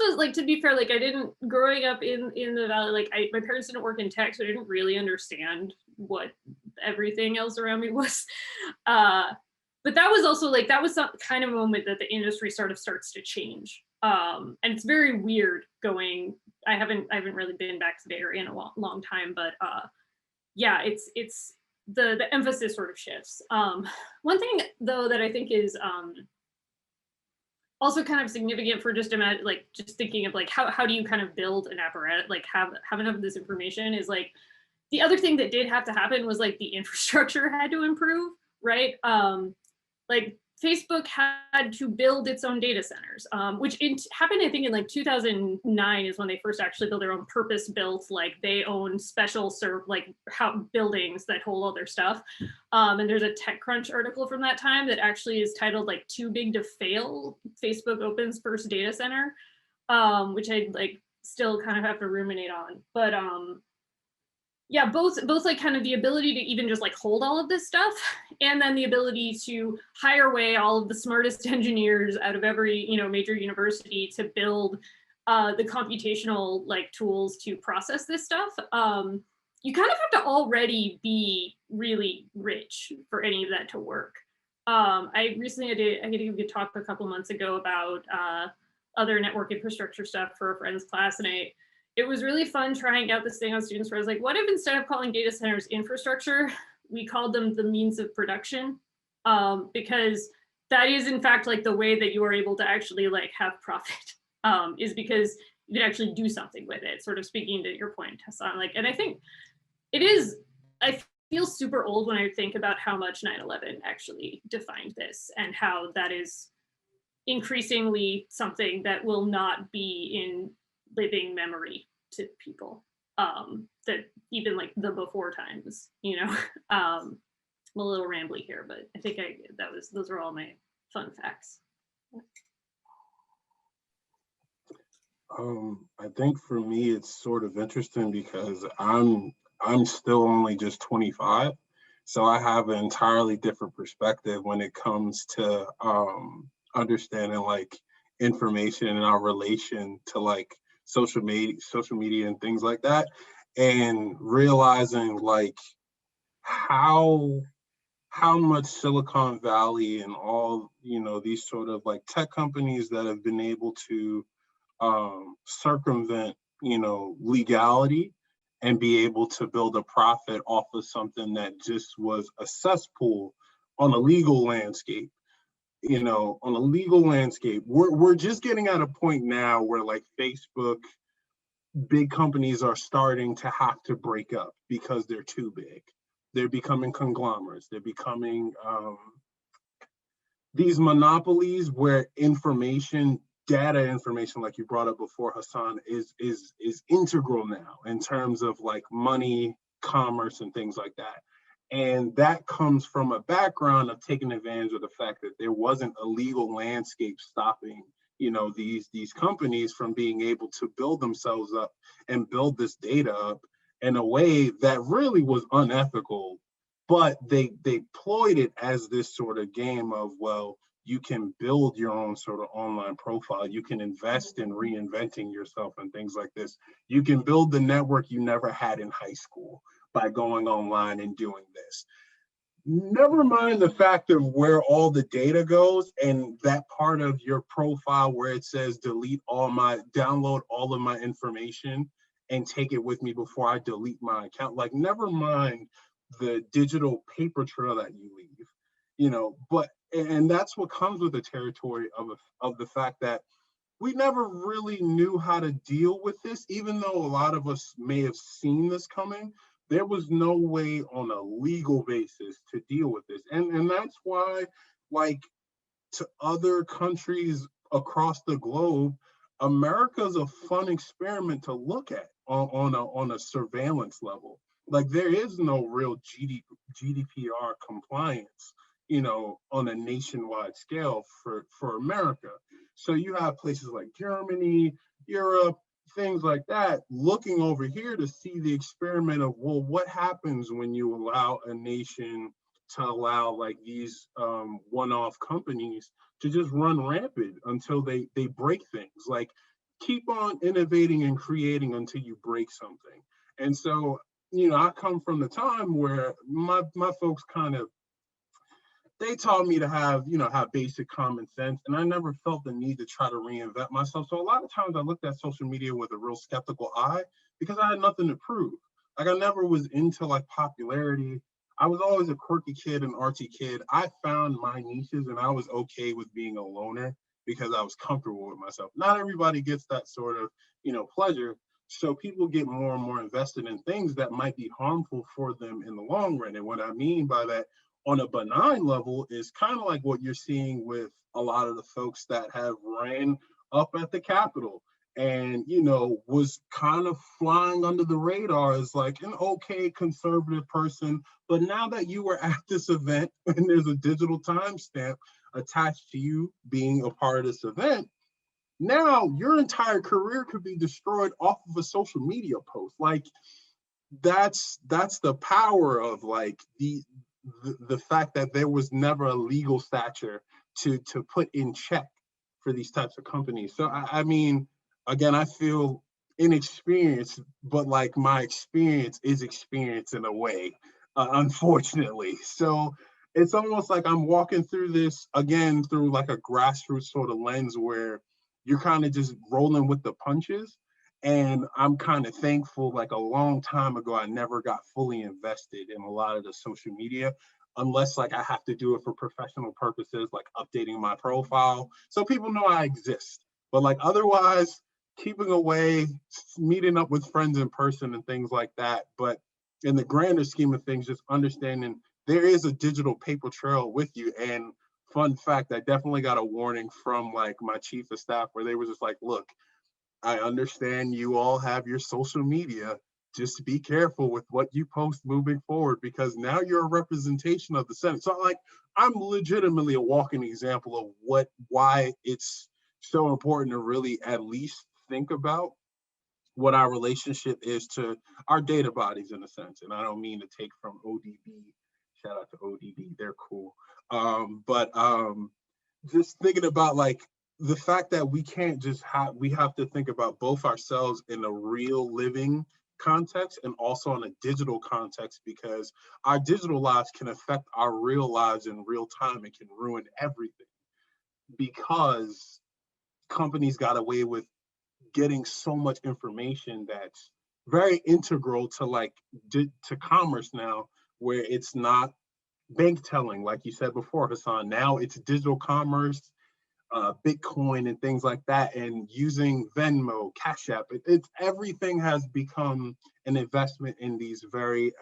Speaker 2: was like, to be fair, like I didn't, growing up in the Valley, like my parents didn't work in tech, so I didn't really understand what everything else around me was. But that was also like, that was some kind of moment that the industry sort of starts to change. And it's very weird going, I haven't really been back to the area in a long time, but yeah, it's the emphasis sort of shifts. One thing though that I think is also kind of significant for just thinking of like how do you kind of build an apparatus, like have enough of this information, is like the other thing that did have to happen was like the infrastructure had to improve, right? Like Facebook had to build its own data centers, which happened, I think, in like 2009 is when they first actually built their own purpose-built, like they own special buildings that hold all their stuff. And there's a TechCrunch article from that time that actually is titled like "Too Big to Fail: Facebook Opens First Data Center," which I like still kind of have to ruminate on. But yeah, both like kind of the ability to even just like hold all of this stuff, and then the ability to hire away all of the smartest engineers out of every, you know, major university to build the computational like tools to process this stuff. You kind of have to already be really rich for any of that to work. I recently I gave a talk a couple months ago about other network infrastructure stuff for a friend's class, and it was really fun trying out this thing on students where I was like, what if instead of calling data centers infrastructure, we called them the means of production? Because that is in fact like the way that you are able to actually like have profit, is because you can actually do something with it. Sort of speaking to your point, Hasan, like, and I think it is, I feel super old when I think about how much 9/11 actually defined this and how that is increasingly something that will not be in living memory to people, that even like the before times, you know. I'm a little rambly here, but I think those are all my fun facts.
Speaker 4: I think for me it's sort of interesting because I'm still only just 25, so I have an entirely different perspective when it comes to understanding like information and our relation to like social media and things like that, and realizing like how much Silicon Valley and all, you know, these sort of like tech companies that have been able to circumvent, you know, legality and be able to build a profit off of something that just was a cesspool on a legal landscape. You know, on a legal landscape, we're just getting at a point now where like Facebook, big companies are starting to have to break up because they're too big. They're becoming conglomerates. They're becoming these monopolies where data information, like you brought up before, Hasan, is integral now in terms of like money, commerce, and things like that. And that comes from a background of taking advantage of the fact that there wasn't a legal landscape stopping, you know, these companies from being able to build themselves up and build this data up in a way that really was unethical. But they ployed it as this sort of game of, well, you can build your own sort of online profile. You can invest in reinventing yourself and things like this. You can build the network you never had in high school by going online and doing this. Never mind the fact of where all the data goes and that part of your profile where it says download all of my information and take it with me before I delete my account. Like, never mind the digital paper trail that you leave, you know, and that's what comes with the territory of the fact that we never really knew how to deal with this, even though a lot of us may have seen this coming. There was no way on a legal basis to deal with this. And that's why, like, to other countries across the globe, America's a fun experiment to look at on a surveillance level. Like, there is no real GDPR compliance, you know, on a nationwide scale for America. So you have places like Germany, Europe, things like that, looking over here to see the experiment of, well, what happens when you allow a nation to allow like these one-off companies to just run rampant until they break things. Like, keep on innovating and creating until you break something. And so, you know, I come from the time where my folks they taught me to have basic common sense, and I never felt the need to try to reinvent myself. So a lot of times I looked at social media with a real skeptical eye because I had nothing to prove. Like, I never was into like popularity. I was always a quirky kid, an artsy kid. I found my niches and I was okay with being a loner because I was comfortable with myself. Not everybody gets that sort of, you know, pleasure. So people get more and more invested in things that might be harmful for them in the long run. And what I mean by that, on a benign level, is kind of like what you're seeing with a lot of the folks that have ran up at the Capitol and, you know, was kind of flying under the radar as like an okay conservative person. But now that you were at this event and there's a digital timestamp attached to you being a part of this event, now your entire career could be destroyed off of a social media post. Like, that's the power of like the fact that there was never a legal stature to put in check for these types of companies. So I mean, again, I feel inexperienced, but like my experience is experience in a way, unfortunately. So it's almost like I'm walking through this again through like a grassroots sort of lens where you're kind of just rolling with the punches. And I'm kind of thankful, like a long time ago, I never got fully invested in a lot of the social media, unless like I have to do it for professional purposes, like updating my profile, so people know I exist. But like otherwise, keeping away, meeting up with friends in person and things like that. But in the grander scheme of things, just understanding there is a digital paper trail with you. And fun fact, I definitely got a warning from like my chief of staff where they were just like, look, I understand you all have your social media. Just be careful with what you post moving forward, because now you're a representation of the Senate. So like, I'm legitimately a walking example of why it's so important to really at least think about what our relationship is to our data bodies in a sense. And I don't mean to take from ODB, shout out to ODB, they're cool. But just thinking about like the fact that we can't just we have to think about both ourselves in a real living context and also in a digital context, because our digital lives can affect our real lives in real time. It can ruin everything because companies got away with getting so much information that's very integral to like to commerce now, where it's not bank telling, like you said before, Hasan. Now it's digital commerce, Bitcoin and things like that, and using Venmo, Cash App. It's everything has become an investment in these very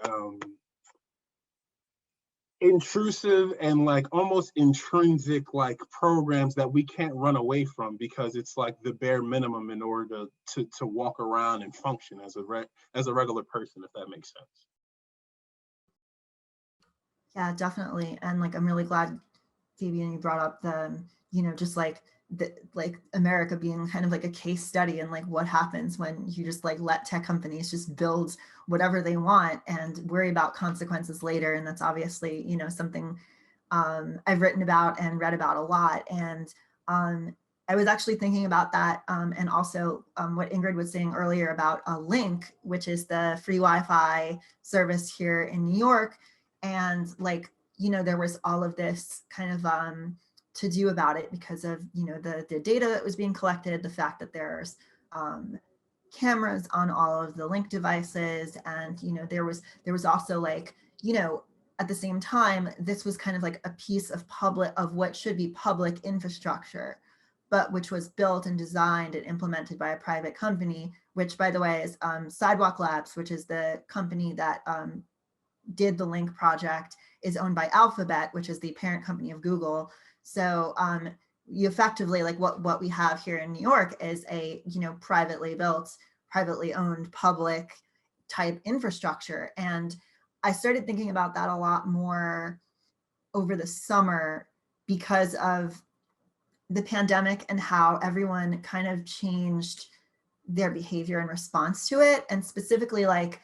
Speaker 4: intrusive and like almost intrinsic like programs that we can't run away from, because it's like the bare minimum in order to walk around and function as a regular person, if that makes sense.
Speaker 5: Yeah, definitely. And like, I'm really glad, Fabian, you brought up the, just like America being kind of like a case study, and like what happens when you just like let tech companies just build whatever they want and worry about consequences later. And that's obviously, something I've written about and read about a lot. And I was actually thinking about that, and also what Ingrid was saying earlier about a Link, which is the free Wi-Fi service here in New York. And like, there was all of this kind of to do about it because of, the data that was being collected, the fact that there's cameras on all of the Link devices. And, there was also like, at the same time, this was kind of like a piece of what should be public infrastructure, but which was built and designed and implemented by a private company, which by the way is Sidewalk Labs, which is the company that did the Link project, is owned by Alphabet, which is the parent company of Google. So you effectively, like what we have here in New York is a, privately built, privately owned, public type infrastructure. And I started thinking about that a lot more over the summer because of the pandemic and how everyone kind of changed their behavior in response to it. And specifically, like,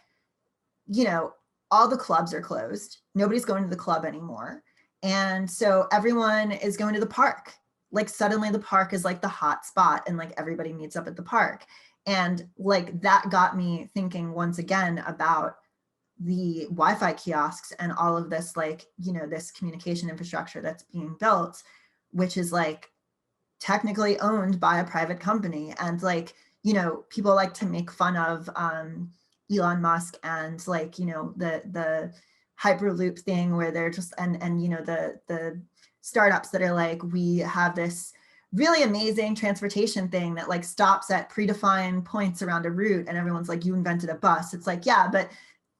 Speaker 5: all the clubs are closed. Nobody's going to the club anymore. And so everyone is going to the park. Like suddenly the park is like the hot spot and like everybody meets up at the park. And like that got me thinking once again about the Wi-Fi kiosks and all of this, like, this communication infrastructure that's being built, which is like technically owned by a private company. And like, people like to make fun of Elon Musk and like, the Hyperloop thing where they're just, and the startups that are like, we have this really amazing transportation thing that like stops at predefined points around a route, and everyone's like, you invented a bus. It's like, yeah, but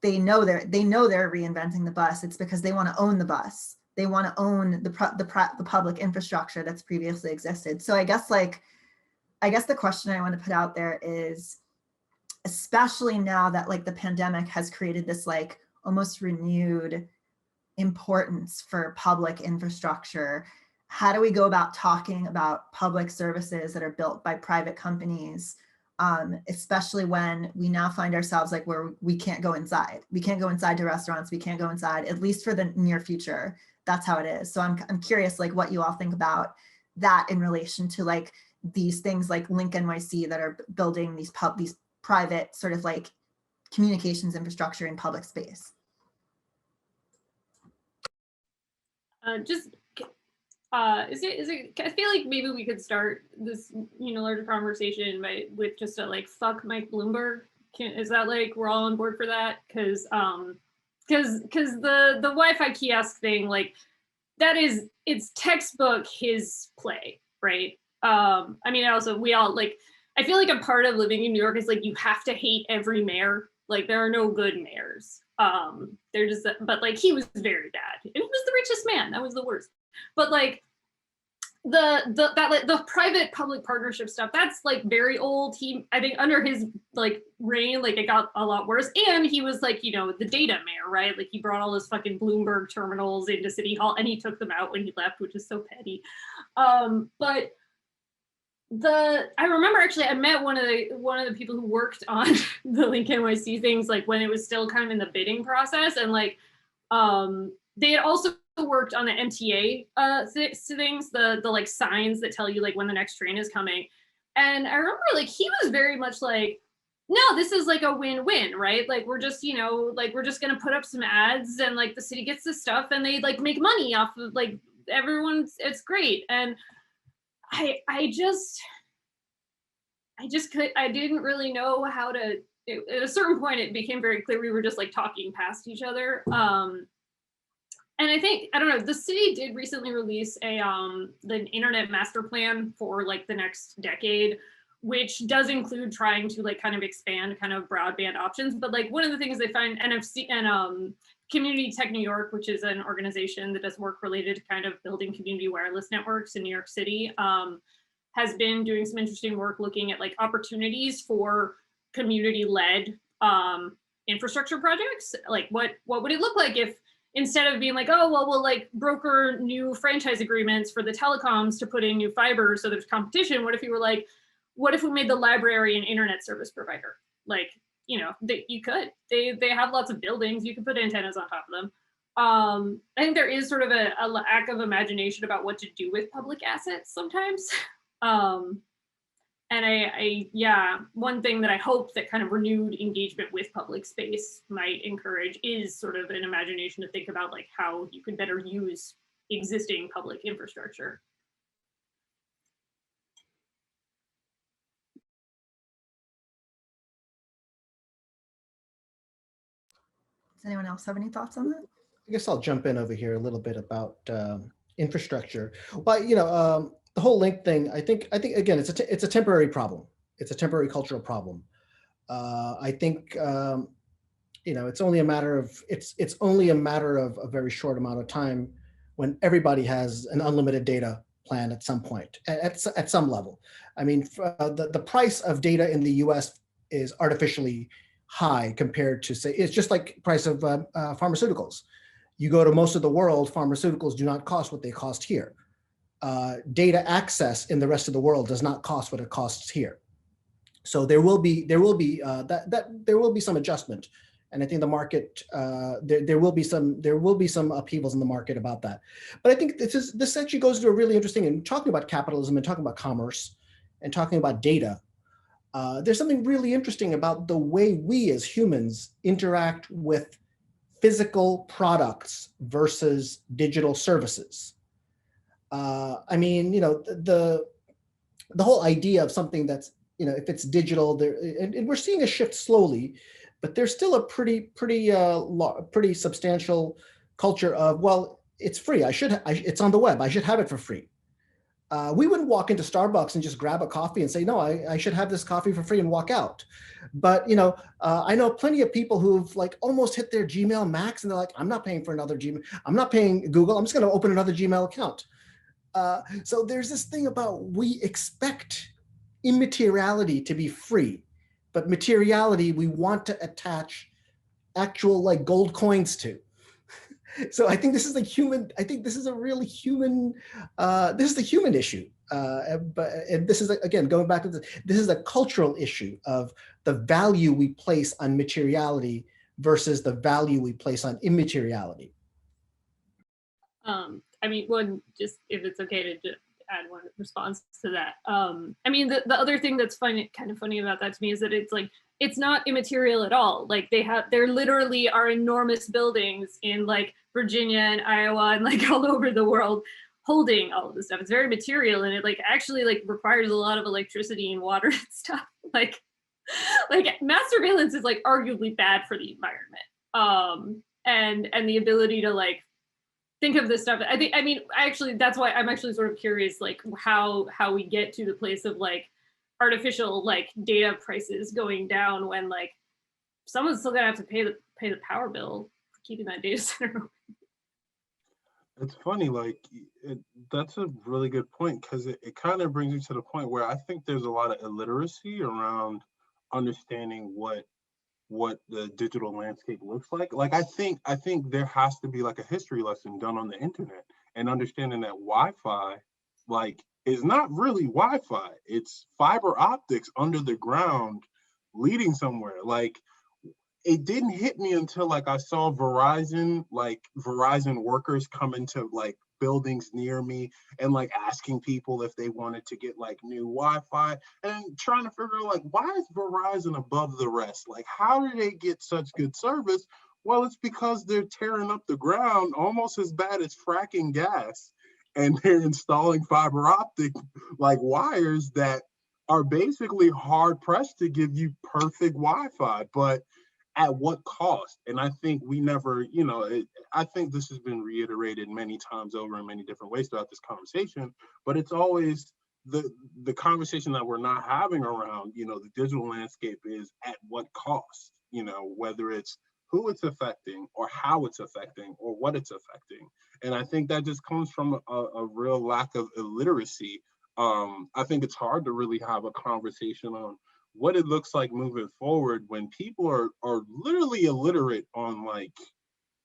Speaker 5: they know they're reinventing the bus. It's because they want to own the bus. They want to own the public infrastructure that's previously existed. So I guess the question I want to put out there is, especially now that like the pandemic has created this like almost renewed importance for public infrastructure, how do we go about talking about public services that are built by private companies especially when we now find ourselves like where we can't go inside. We can't go inside to restaurants. We can't go inside, at least for the near future. That's how it is. So I'm curious, like, what you all think about that in relation to like these things like Link NYC that are building these private sort of like communications infrastructure in public space.
Speaker 2: Is it, I feel like maybe we could start this, larger conversation with just a like, fuck Mike Bloomberg. Is that like, we're all on board for that? Cause the Wi-Fi kiosk thing, like it's textbook his play, right? I mean, also we all like, I feel like a part of living in New York is like, you have to hate every mayor. Like there are no good mayors. They're just, but like, he was very bad. He was the richest man. That was the worst. But like the private public partnership stuff, that's like very old. I think under his like reign, like it got a lot worse. And he was like, the data mayor, right? Like he brought all those fucking Bloomberg terminals into City Hall and he took them out when he left, which is so petty. But I remember actually I met one of the people who worked on the Link NYC things, like when it was still kind of in the bidding process, and like they had also worked on the MTA things, the like signs that tell you like when the next train is coming. And I remember like he was very much like, no, this is like a win-win, right? Like we're just, we're just gonna put up some ads and like the city gets this stuff and they like make money off of like everyone's, it's great. And I didn't really know how to, at a certain point it became very clear we were just like talking past each other. And I think, I don't know, the city did recently release the internet master plan for like the next decade, which does include trying to like kind of expand kind of broadband options. But like one of the things they find, NFC and Community Tech New York, which is an organization that does work related to kind of building community wireless networks in New York City, has been doing some interesting work looking at like opportunities for community-led infrastructure projects. Like what would it look like if, instead of being like, oh, well, we'll like broker new franchise agreements for the telecoms to put in new fiber so there's competition, what if you were like, what if we made the library an internet service provider? Like, you could. They have lots of buildings, you could put antennas on top of them. I think there is sort of a lack of imagination about what to do with public assets sometimes. And one thing that I hope that kind of renewed engagement with public space might encourage is sort of an imagination to think about like how you could better use existing public infrastructure.
Speaker 5: Does anyone else have any thoughts on that?
Speaker 3: I guess I'll jump in over here a little bit about infrastructure. Well, the whole link thing, I think again, it's a temporary problem. It's a temporary cultural problem. I think it's only a matter of a very short amount of time when everybody has an unlimited data plan at some point, at some level. I mean, the price of data in the U.S. is artificially high compared to, say, it's just like price of pharmaceuticals. You go to most of the world, pharmaceuticals do not cost what they cost here. Data access in the rest of the world does not cost what it costs here. So there will be some adjustment, and I think the market there will be some upheavals in the market about that. But I think this actually goes to a really interesting, and talking about capitalism and talking about commerce and talking about data. There's something really interesting about the way we as humans interact with physical products versus digital services. I mean, the whole idea of something that's, if it's digital, and we're seeing a shift slowly, but there's still a pretty substantial culture of, well, it's free. It's on the web. I should have it for free. We wouldn't walk into Starbucks and just grab a coffee and say, no, I should have this coffee for free and walk out. But, I know plenty of people who've like almost hit their Gmail max and they're like, I'm not paying for another Gmail. I'm not paying Google. I'm just going to open another Gmail account. So there's this thing about, we expect immateriality to be free, but materiality we want to attach actual like gold coins to. So I think this is like human. I think this is a really human. This is the human issue. And this is, again, going back to this is a cultural issue of the value we place on materiality versus the value we place on immateriality.
Speaker 2: I mean, just if it's okay to just add one response to that. I mean, the other thing that's kind of funny about that to me is that it's like, it's not immaterial at all. Like there literally are enormous buildings in like Virginia and Iowa and like all over the world holding all of this stuff. It's very material, and it like actually like requires a lot of electricity and water and stuff. Like mass surveillance is like arguably bad for the environment. And the ability to like think of this stuff. I mean, actually, that's why I'm actually sort of curious, like how we get to the place of like artificial like data prices going down when like someone's still gonna have to pay the power bill for keeping that data center open.
Speaker 4: It's funny, like that's a really good point, because it kind of brings you to the point where I think there's a lot of illiteracy around understanding what the digital landscape looks like. Like I think there has to be like a history lesson done on the internet, and understanding that Wi-Fi like is not really Wi-Fi. It's fiber optics under the ground leading somewhere. Like it didn't hit me until like I saw Verizon workers come into like buildings near me and like asking people if they wanted to get like new Wi-Fi, and trying to figure out like, why is Verizon above the rest? Like, how do they get such good service? Well, it's because they're tearing up the ground almost as bad as fracking gas, and they're installing fiber optic like wires that are basically hard pressed to give you perfect Wi-Fi, but at what cost? And I think we never, I think this has been reiterated many times over in many different ways throughout this conversation, but it's always the conversation that we're not having around, the digital landscape is at what cost, whether it's who it's affecting or how it's affecting or what it's affecting. And I think that just comes from a real lack of illiteracy. I think it's hard to really have a conversation on what it looks like moving forward when people are literally illiterate on like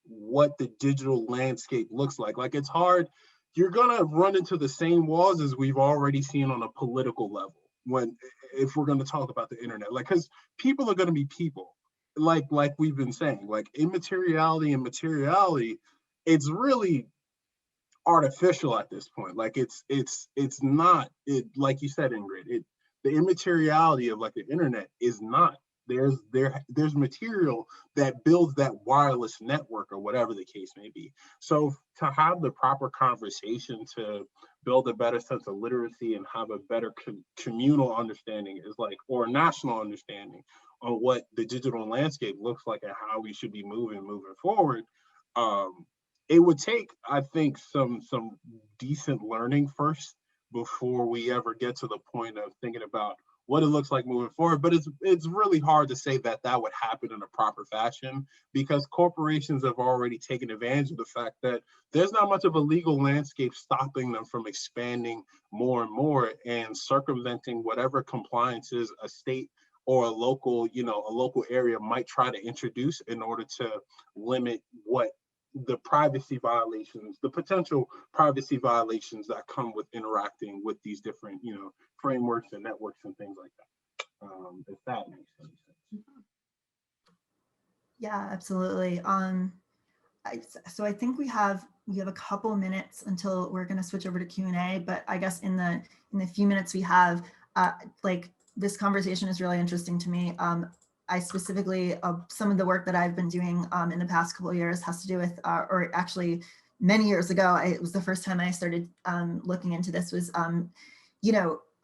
Speaker 4: what the digital landscape looks like. Like it's hard, you're gonna run into the same walls as we've already seen on a political level if we're gonna talk about the internet, like, because people are gonna be people, like we've been saying, like immateriality and materiality, it's really artificial at this point. Like it's not, like you said, Ingrid, the immateriality of like the internet is not, there's material that builds that wireless network or whatever the case may be. So to have the proper conversation to build a better sense of literacy and have a better communal understanding is like, or national understanding on what the digital landscape looks like and how we should be moving forward. It would take, I think, some decent learning first before we ever get to the point of thinking about what it looks like moving forward. But it's really hard to say that would happen in a proper fashion, because corporations have already taken advantage of the fact that there's not much of a legal landscape stopping them from expanding more and more and circumventing whatever compliances a state or a local area might try to introduce in order to limit what the privacy violations, the potential privacy violations that come with interacting with these different, frameworks and networks and things like that. If that makes any sense.
Speaker 5: Yeah, absolutely. So I think we have a couple minutes until we're going to switch over to Q&A, but I guess in the few minutes we have, like this conversation is really interesting to me. I specifically, some of the work that I've been doing in the past couple of years has to do with, or actually many years ago, it was the first time I started looking into this, was,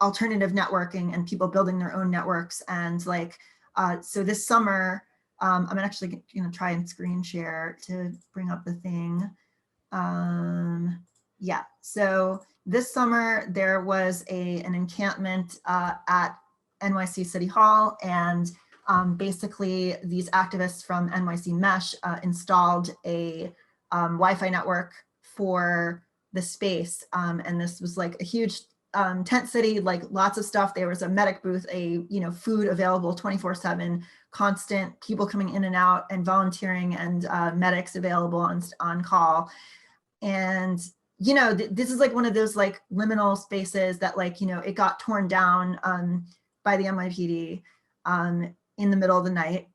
Speaker 5: alternative networking and people building their own networks. And like, so this summer, I'm actually going to try and screen share to bring up the thing. Yeah, so this summer there was an encampment at NYC City Hall, and basically these activists from NYC Mesh installed a Wi-Fi network for the space. And this was like a huge tent city, like lots of stuff. There was a medic booth, food available 24/7, constant people coming in and out and volunteering, and medics available on call. And you know, this is like one of those like liminal spaces that like, you know, it got torn down by the NYPD in the middle of the night,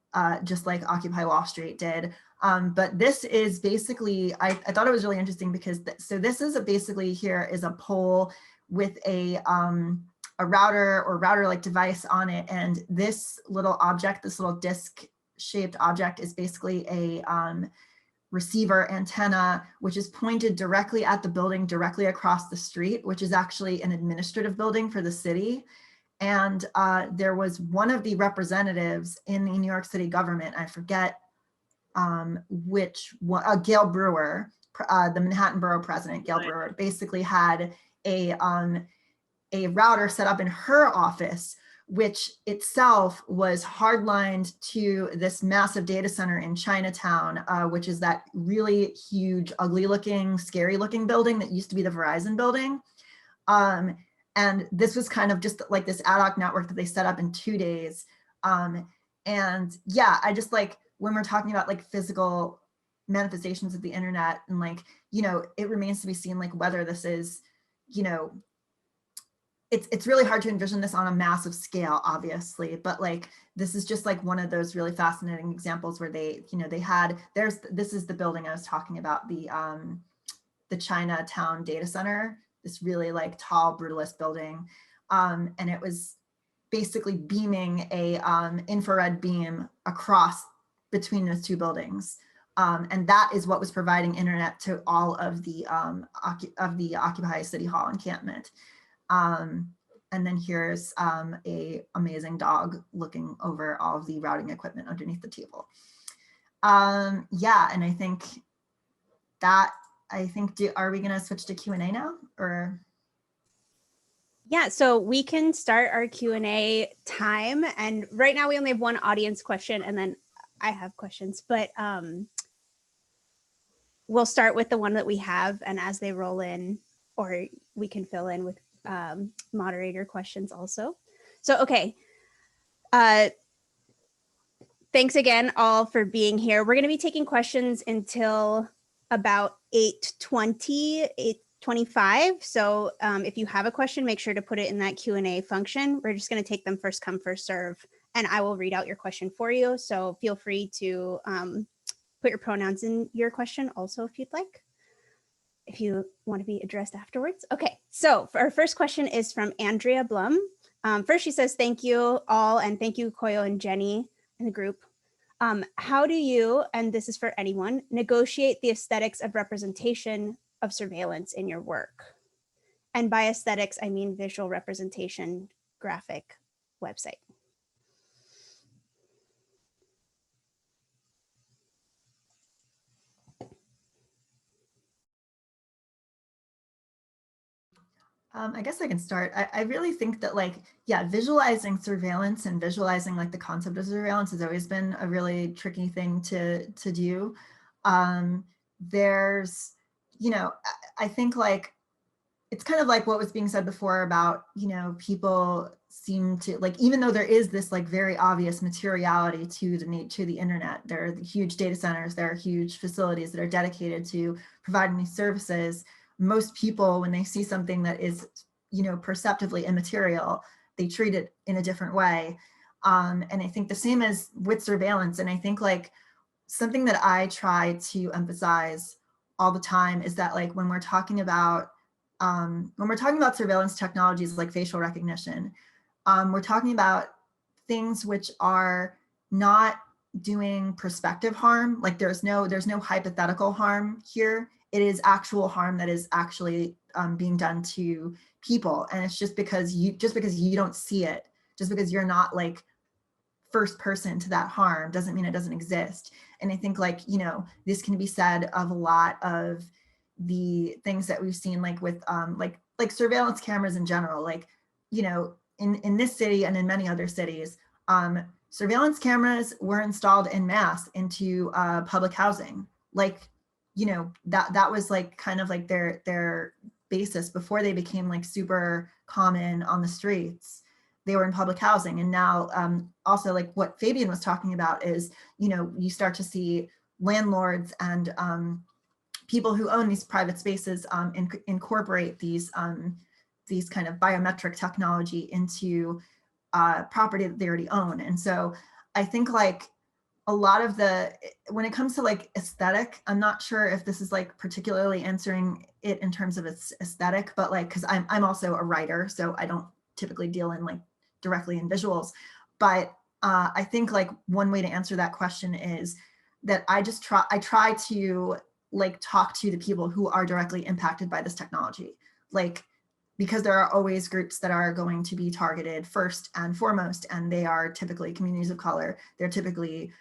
Speaker 5: just like Occupy Wall Street did. But this is basically, I thought it was really interesting because, so this is basically here is a pole with a router or router-like device on it. And this little object, this little disc-shaped object is basically a receiver antenna, which is pointed directly at the building directly across the street, which is actually an administrative building for the city. And there was one of the representatives in the New York City government, I forget which one, Gail Brewer, the Manhattan Borough president, Gail Brewer, basically had a router set up in her office, which itself was hardlined to this massive data center in Chinatown, which is that really huge, ugly looking, scary looking building that used to be the Verizon building. And this was kind of just like this ad hoc network that they set up in 2 days. And yeah, I just like, when we're talking about like physical manifestations of the internet and like, you know, it remains to be seen like whether this is, you know, it's really hard to envision this on a massive scale, obviously, but like, this is just like one of those really fascinating examples where they, you know, they had, this is the building I was talking about, the Chinatown data center, this really like tall brutalist building. And it was basically beaming a infrared beam across between those two buildings. And that is what was providing internet to all of the Occupy City Hall encampment. And then here's a amazing dog looking over all of the routing equipment underneath the table. Yeah, and I think are we gonna switch to Q&A now or?
Speaker 1: Yeah, so we can start our Q&A time. And right now we only have one audience question and then I have questions, but we'll start with the one that we have, and as they roll in, or we can fill in with moderator questions also. So, okay. Thanks again all for being here. We're gonna be taking questions until about 8:20, 8:25. So if you have a question, make sure to put it in that Q&A function. We're just gonna take them first come, first serve, and I will read out your question for you. So feel free to put your pronouns in your question also if you'd like, if you want to be addressed afterwards. Okay, so our first question is from Andrea Blum. First, she says, thank you all, and thank you, Koyo and Jenny and the group. How do you, and this is for anyone, negotiate the aesthetics of representation of surveillance in your work? And by aesthetics, I mean visual representation, graphic, website.
Speaker 5: I guess I can start. I really think that like, yeah, visualizing surveillance and visualizing like the concept of surveillance has always been a really tricky thing to do. There's, you know, I think like, it's kind of like what was being said before about, you know, people seem to like, even though there is this like very obvious materiality to the internet, there are the huge data centers, there are huge facilities that are dedicated to providing these services. Most people, when they see something that is, you know, perceptively immaterial, they treat it in a different way. And I think the same as with surveillance. And I think like something that I try to emphasize all the time is that like when we're talking about surveillance technologies like facial recognition, we're talking about things which are not doing prospective harm. Like there's no hypothetical harm here. It is actual harm that is actually being done to people. And it's just because you don't see it, just because you're not like first person to that harm doesn't mean it doesn't exist. And I think like, you know, this can be said of a lot of the things that we've seen like with like surveillance cameras in general, like, you know, in this city and in many other cities, surveillance cameras were installed en masse into public housing. Like, you know, that was like kind of like their basis before they became like super common on the streets. They were in public housing. And now also like what Fabian was talking about is, you know, you start to see landlords and people who own these private spaces incorporate these kind of biometric technology into property that they already own. And so I think like a lot of when it comes to like aesthetic, I'm not sure if this is like particularly answering it in terms of its aesthetic, but like, cause I'm also a writer, so I don't typically deal in like directly in visuals. But I think like one way to answer that question is that I try to like talk to the people who are directly impacted by this technology. Like, because there are always groups that are going to be targeted first and foremost, and they are typically communities of color. They're typically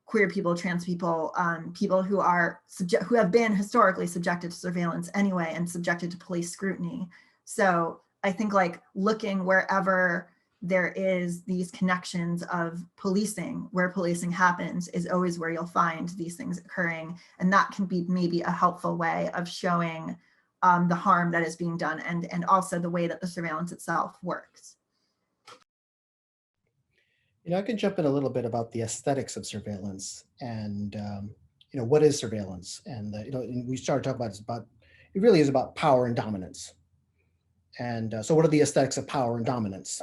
Speaker 5: queer people, trans people, people who have been historically subjected to surveillance anyway and subjected to police scrutiny. So I think like looking wherever there is these connections of policing, where policing happens, is always where you'll find these things occurring. And that can be maybe a helpful way of showing the harm that is being done, and also the way that the surveillance itself works.
Speaker 3: You know, I can jump in a little bit about the aesthetics of surveillance and, you know, what is surveillance? And, you know, we started talking about, it really is about power and dominance. And so what are the aesthetics of power and dominance?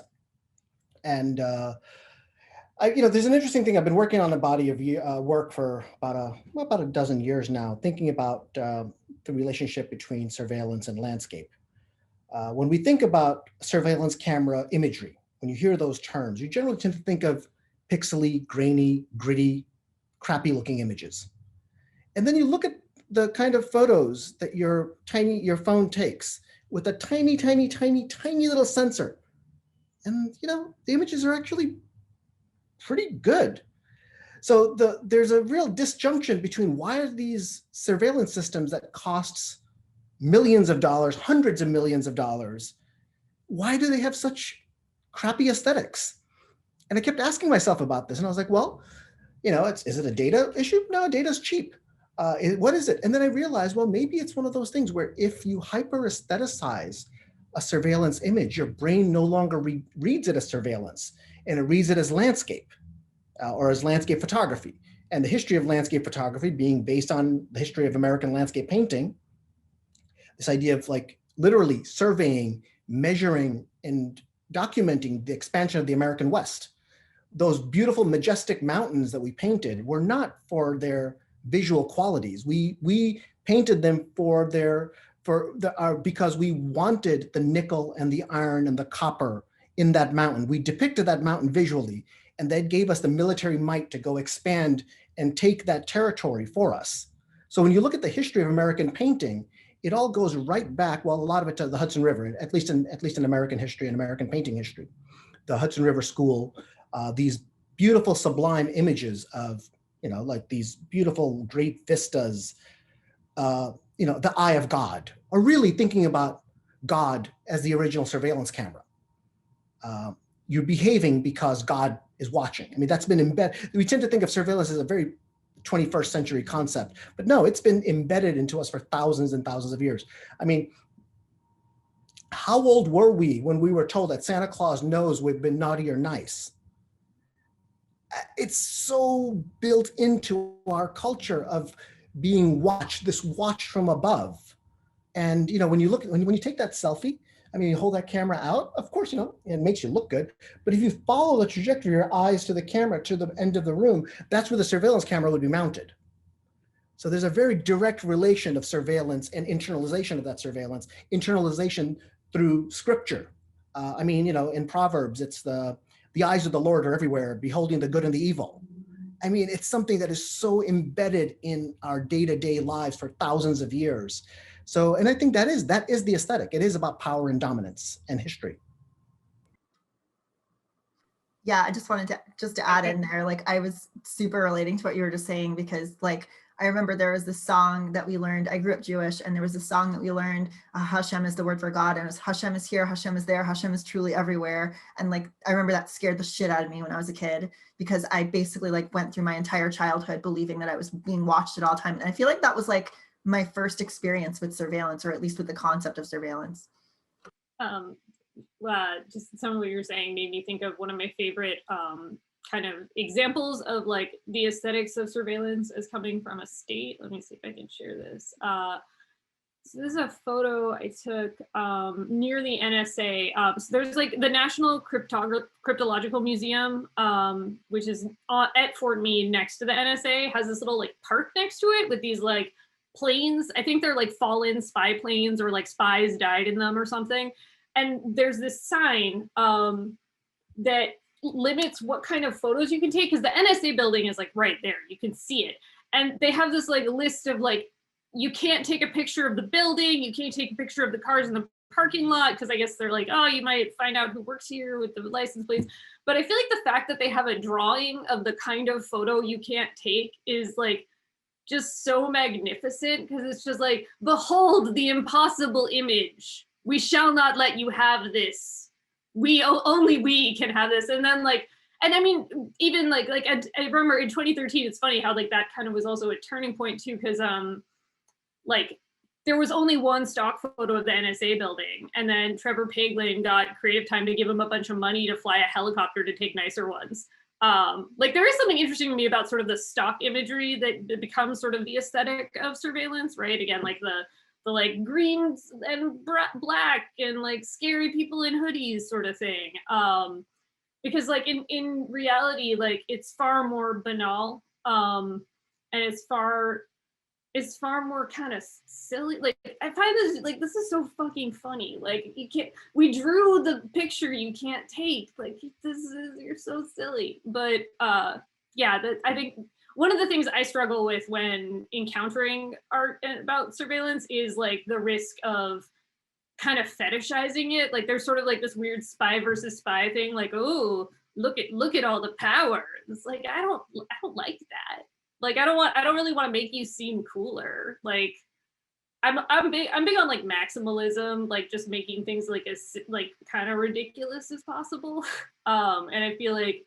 Speaker 3: And, you know, there's an interesting thing. I've been working on a body of work for about a dozen years now, thinking about the relationship between surveillance and landscape. When we think about surveillance camera imagery, when you hear those terms, you generally tend to think of pixely, grainy, gritty, crappy looking images. And then you look at the kind of photos that your phone takes with a tiny, tiny, tiny, tiny little sensor. And, you know, the images are actually pretty good. So there's a real disjunction between why are these surveillance systems that costs millions of dollars, hundreds of millions of dollars, why do they have such crappy aesthetics? And I kept asking myself about this, and I was like, well, you know, is it a data issue? No, data's cheap. What is it? And then I realized, well, maybe it's one of those things where if you hyper aestheticize a surveillance image, your brain no longer reads it as surveillance, and it reads it as landscape or as landscape photography. And the history of landscape photography being based on the history of American landscape painting, this idea of like literally surveying, measuring, and documenting the expansion of the American West. Those beautiful, majestic mountains that we painted were not for their visual qualities. We painted them because we wanted the nickel and the iron and the copper in that mountain. We depicted that mountain visually, and that gave us the military might to go expand and take that territory for us. So when you look at the history of American painting, it all goes right back, well, a lot of it to the Hudson River, at least in American history and American painting history. The Hudson River School, these beautiful sublime images of, you know, like these beautiful great vistas, you know, the eye of God, or really thinking about God as the original surveillance camera. You're behaving because God is watching. I mean, that's been embedded. We tend to think of surveillance as a very 21st century concept, but no, it's been embedded into us for thousands and thousands of years. I mean, how old were we when we were told that Santa Claus knows we've been naughty or nice? It's so built into our culture of being watched, this watch from above. And, you know, when you take that selfie, I mean, you hold that camera out, of course, you know, it makes you look good. But if you follow the trajectory of your eyes to the camera, to the end of the room, that's where the surveillance camera would be mounted. So there's a very direct relation of surveillance and internalization of that surveillance, internalization through scripture. I mean, you know, in Proverbs, it's the eyes of the Lord are everywhere, beholding the good and the evil. I mean, it's something that is so embedded in our day-to-day lives for thousands of years. So, and I think that is the aesthetic. It is about power and dominance and history.
Speaker 5: Yeah, I just wanted to add in there, like I was super relating to what you were just saying, because like I remember there was this song that we learned. I grew up Jewish, and there was a song that we learned, Hashem is the word for God, and it was Hashem is here, Hashem is there, Hashem is truly everywhere. And like I remember that scared the shit out of me when I was a kid, because I basically like went through my entire childhood believing that I was being watched at all times. And I feel like that was like my first experience with surveillance, or at least with the concept of surveillance.
Speaker 2: Just some of what you're saying made me think of one of my favorite kind of examples of like the aesthetics of surveillance as coming from a state. Let me see if I can share this. So this is a photo I took near the NSA. So there's like the National Cryptological Museum, which is at Fort Meade next to the NSA, has this little like park next to it with these like planes. I think they're like fallen spy planes, or like spies died in them or something. And there's this sign that limits what kind of photos you can take, because the NSA building is like right there, you can see it. And they have this like list of like, you can't take a picture of the building, you can't take a picture of the cars in the parking lot, because I guess they're like, oh, you might find out who works here with the license plates. But I feel like the fact that they have a drawing of the kind of photo you can't take is like just so magnificent, because it's just like, behold the impossible image, we shall not let you have this, only we can have this. And then like, and I mean, even like I remember in 2013, it's funny how like that kind of was also a turning point too, because like there was only one stock photo of the NSA building, and then Trevor Paglen got Creative Time to give him a bunch of money to fly a helicopter to take nicer ones. Like there is something interesting to me about sort of the stock imagery that becomes sort of the aesthetic of surveillance, right? Again, like the like greens and black and like scary people in hoodies sort of thing. Because like in reality, like it's far more banal, and it's far more kind of silly. Like I find this is so fucking funny. Like you can't, we drew the picture you can't take. Like you're so silly. But yeah, I think one of the things I struggle with when encountering art about surveillance is like the risk of kind of fetishizing it. Like there's sort of like this weird spy versus spy thing. Like, oh, look at all the power. It's like I don't like that. Like I don't really want to make you seem cooler. Like I'm big on like maximalism, like just making things like as like kind of ridiculous as possible. And I feel like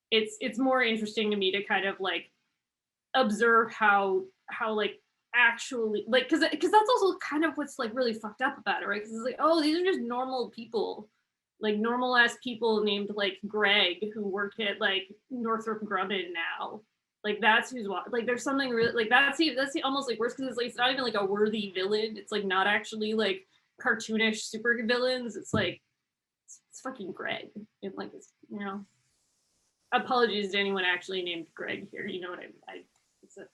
Speaker 2: it's more interesting to me to kind of like observe how like actually like because that's also kind of what's like really fucked up about it, right? Because it's like, oh, these are just normal people, like normal ass people named like Greg who work at like Northrop Grumman now. Like that's who's like there's something really like that's almost like worse, because it's like it's not even like a worthy villain. It's like not actually like cartoonish super villains. It's like it's fucking Greg. It like it's, you know. Apologies to anyone actually named Greg here. You know what I it's a.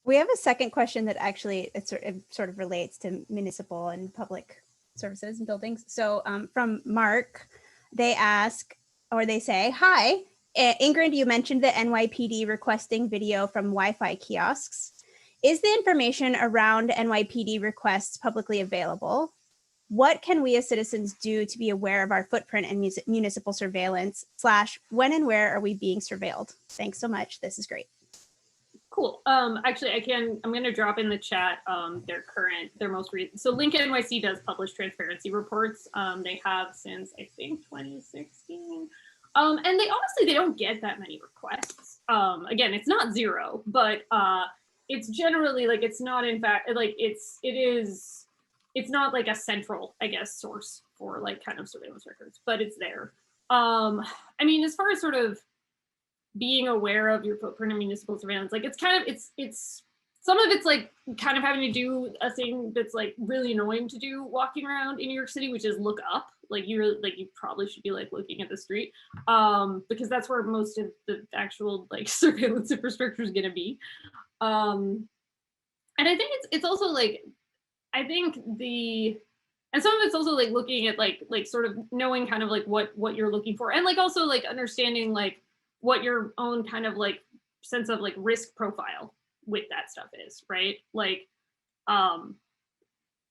Speaker 1: We have a second question that actually it sort of relates to municipal and public services and buildings. So from Mark, they ask, or they say, hi, Ingrid, you mentioned the NYPD requesting video from Wi-Fi kiosks. Is the information around NYPD requests publicly available? What can we as citizens do to be aware of our footprint and municipal surveillance / when and where are we being surveilled? Thanks so much. This is great.
Speaker 2: Cool. Actually, I'm going to drop in the chat their most recent. So Link NYC does publish transparency reports. They have since I think 2016. And they don't get that many requests. Again, it's not zero, but it's generally like it's not in fact like it's not like a central, I guess, source for like kind of surveillance records, but it's there. I mean, as far as sort of being aware of your footprint in municipal surveillance, like it's kind of it's some of it's like kind of having to do a thing that's like really annoying to do walking around in New York City, which is look up. Like you probably should be like looking at the street, because that's where most of the actual like surveillance infrastructure is going to be. And I think it's also like I think and some of it's also like looking at like sort of knowing kind of like what you're looking for, and like also like understanding like what your own kind of like sense of like risk profile with that stuff is, right? Like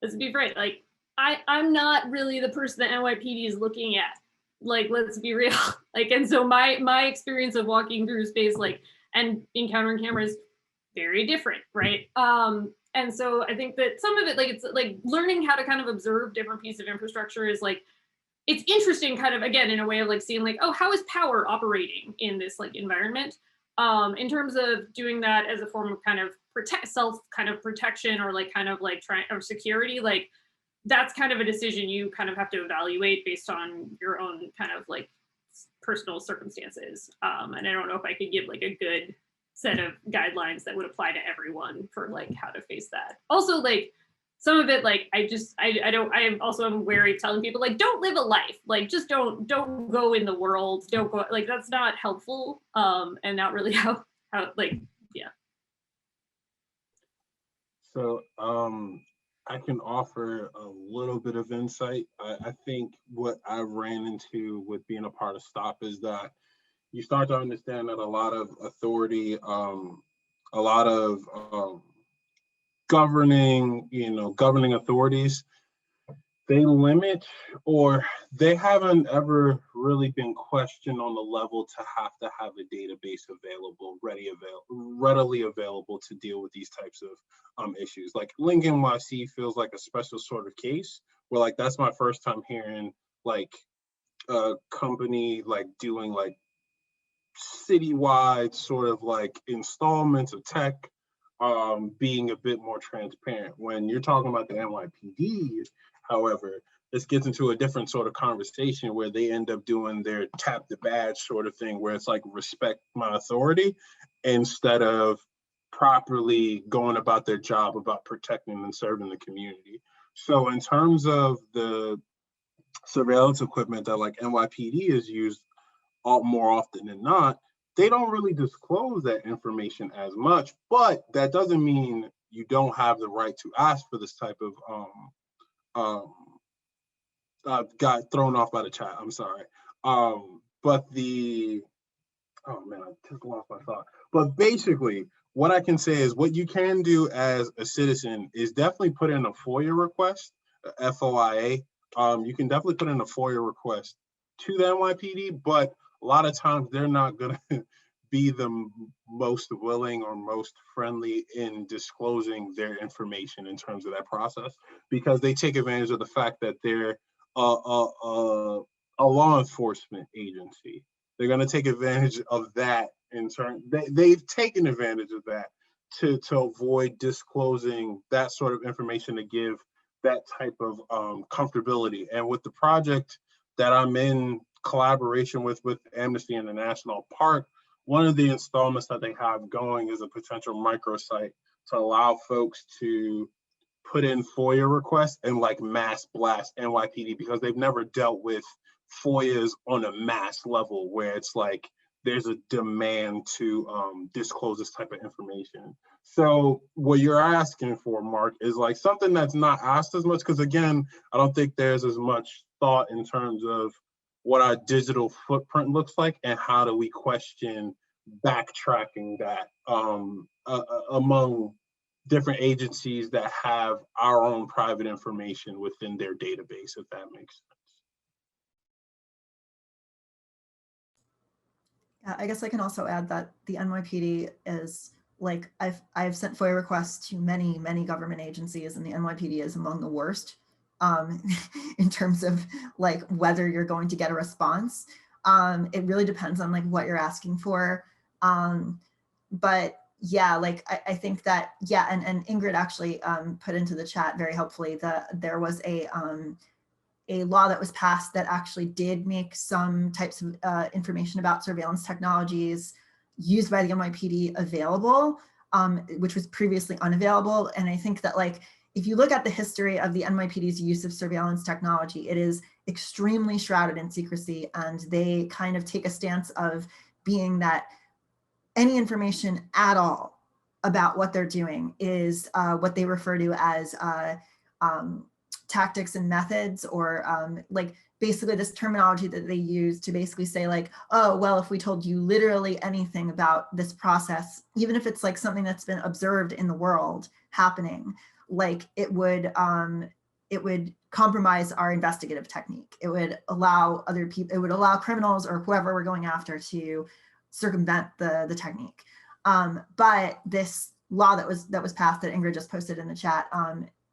Speaker 2: let's be frank, like I'm not really the person that NYPD is looking at, like let's be real. Like, and so my experience of walking through space like and encountering cameras very different, right? And so I think that some of it, like it's like learning how to kind of observe different pieces of infrastructure is like, it's interesting kind of, again, in a way of like seeing like, oh, how is power operating in this like environment? In terms of doing that as a form of kind of self kind of protection or like kind of like or security, like that's kind of a decision you kind of have to evaluate based on your own kind of like personal circumstances. And I don't know if I could give like a good set of guidelines that would apply to everyone for like how to face that. Also, like some of it, like I am also wary of telling people like, don't live a life, like just don't go in the world, don't go, like that's not helpful, and not really how like, yeah.
Speaker 4: So I can offer a little bit of insight. I think what I ran into with being a part of STOP is that you start to understand that a lot of authority, a lot of governing authorities, they limit, or they haven't ever really been questioned on the level to have a database available, readily available to deal with these types of issues. Like Link NYC feels like a special sort of case where like that's my first time hearing like a company like doing like citywide sort of like installments of tech, being a bit more transparent. When you're talking about the NYPD, however, this gets into a different sort of conversation where they end up doing their tap the badge sort of thing, where it's like respect my authority instead of properly going about their job about protecting and serving the community. So in terms of the surveillance equipment that like NYPD is used more often than not, they don't really disclose that information as much, but that doesn't mean you don't have the right to ask for this type of got thrown off by the chat, I'm sorry. But the, oh man, I just lost my thought. But basically, what I can say is what you can do as a citizen is definitely put in a FOIA request, FOIA. You can definitely put in a FOIA request to the NYPD, but a lot of times they're not gonna be the most willing or most friendly in disclosing their information in terms of that process, because they take advantage of the fact that they're a law enforcement agency. They're gonna take advantage of that in turn. They've taken advantage of that to avoid disclosing that sort of information to give that type of comfortability. And with the project that I'm in collaboration with Amnesty International, one of the installments that they have going is a potential microsite to allow folks to put in FOIA requests and like mass blast NYPD, because they've never dealt with FOIAs on a mass level where it's like there's a demand to disclose this type of information. So what you're asking for, Mark, is like something that's not asked as much, because again, I don't think there's as much thought in terms of what our digital footprint looks like and how do we question backtracking that among different agencies that have our own private information within their database, if that makes sense.
Speaker 5: I guess I can also add that the NYPD is like, I've sent FOIA requests to many, many government agencies, and the NYPD is among the worst in terms of like whether you're going to get a response. It really depends on like what you're asking for. But yeah, like I think that, yeah, and Ingrid actually put into the chat very helpfully that there was a law that was passed that actually did make some types of information about surveillance technologies used by the NYPD available, which was previously unavailable. And I think that like, if you look at the history of the NYPD's use of surveillance technology, it is extremely shrouded in secrecy, and they kind of take a stance of being that any information at all about what they're doing is what they refer to as tactics and methods, or like basically this terminology that they use to basically say like, oh, well, if we told you literally anything about this process, even if it's like something that's been observed in the world happening, like it would compromise our investigative technique. It would allow other people, it would allow criminals or whoever we're going after to circumvent the technique. But this law that was passed that Ingrid just posted in the chat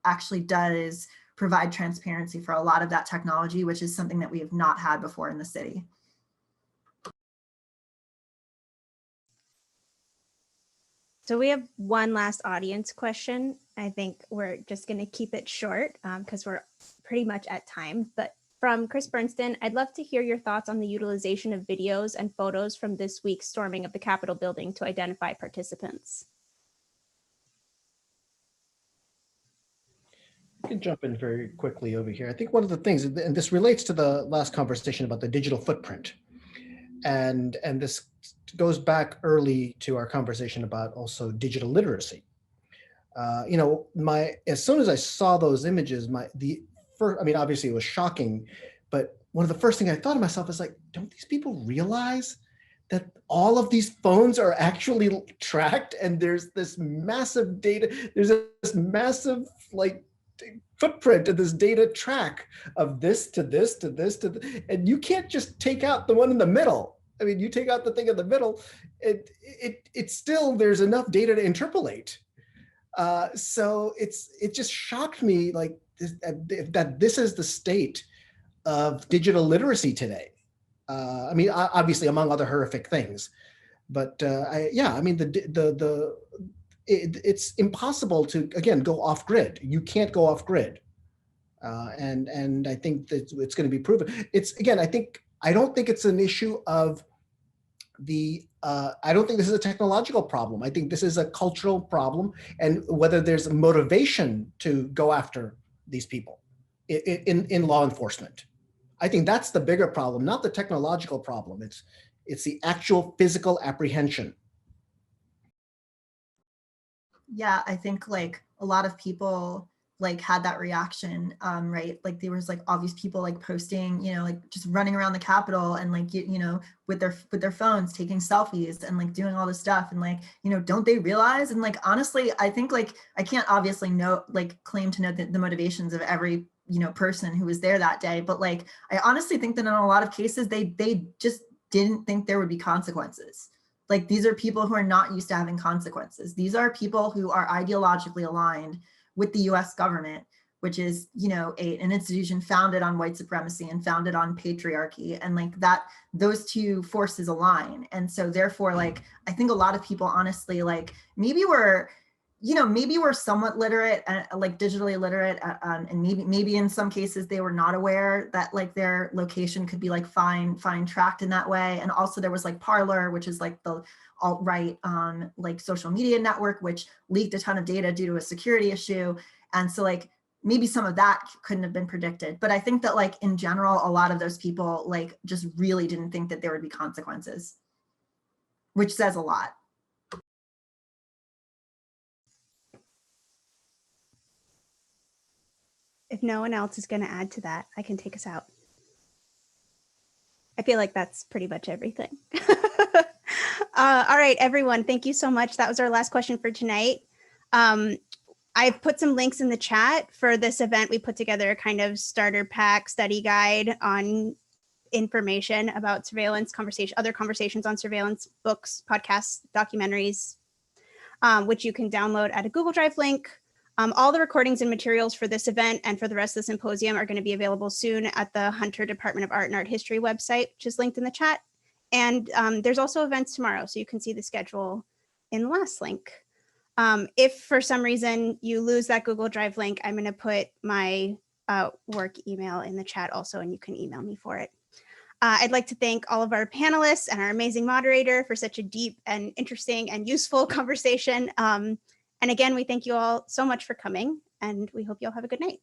Speaker 5: actually does provide transparency for a lot of that technology, which is something that we have not had before in the city.
Speaker 1: So we have one last audience question. I think we're just going to keep it short because we're pretty much at time. But from Chris Bernstein, I'd love to hear your thoughts on the utilization of videos and photos from this week's storming of the Capitol building to identify participants.
Speaker 3: I can jump in very quickly over here. I think one of the things, and this relates to the last conversation about the digital footprint, and this goes back early to our conversation about also digital literacy. You know, as soon as I saw those images, obviously it was shocking, but one of the first things I thought to myself is like, don't these people realize that all of these phones are actually tracked, and there's this massive data, there's this massive like footprint of this data track of this to this to this to and you can't just take out the one in the middle. I mean, you take out the thing in the middle, it's still, there's enough data to interpolate. So it just shocked me, like that this is the state of digital literacy today. I mean, obviously among other horrific things, but I mean, it's impossible to, again, go off grid. You can't go off grid. And I think that it's going to be proven. I don't think it's an issue of I don't think this is a technological problem. I think this is a cultural problem, and whether there's a motivation to go after these people in law enforcement. I think that's the bigger problem, not the technological problem. It's the actual physical apprehension.
Speaker 5: Yeah, I think like a lot of people like had that reaction, right? Like there was like all these people like posting, you know, like just running around the Capitol and like, you know, with their phones, taking selfies and like doing all this stuff. And like, you know, don't they realize? And like, honestly, I think like, I can't obviously claim to know the motivations of every, you know, person who was there that day. But like, I honestly think that in a lot of cases, they just didn't think there would be consequences. Like these are people who are not used to having consequences. These are people who are ideologically aligned with the US government, which is, you know, an institution founded on white supremacy and founded on patriarchy, and like that, those two forces align. And so therefore, like, I think a lot of people honestly, like maybe we're somewhat literate, like digitally literate, and maybe in some cases they were not aware that like their location could be like fine tracked in that way. And also there was like Parler, which is like the alt-right like social media network, which leaked a ton of data due to a security issue. And so like maybe some of that couldn't have been predicted. But I think that like in general, a lot of those people like just really didn't think that there would be consequences, which says a lot.
Speaker 1: If no one else is going to add to that, I can take us out. I feel like that's pretty much everything. All right, everyone, thank you so much. That was our last question for tonight. I've put some links in the chat for this event. We put together a kind of starter pack study guide on information about surveillance, other conversations on surveillance, books, podcasts, documentaries, which you can download at a Google Drive link. All the recordings and materials for this event and for the rest of the symposium are going to be available soon at the Hunter Department of Art and Art History website, which is linked in the chat. And there's also events tomorrow, so you can see the schedule in the last link. If for some reason you lose that Google Drive link, I'm going to put my work email in the chat also, and you can email me for it. I'd like to thank all of our panelists and our amazing moderator for such a deep and interesting and useful conversation. And again, we thank you all so much for coming, and we hope you all have a good night.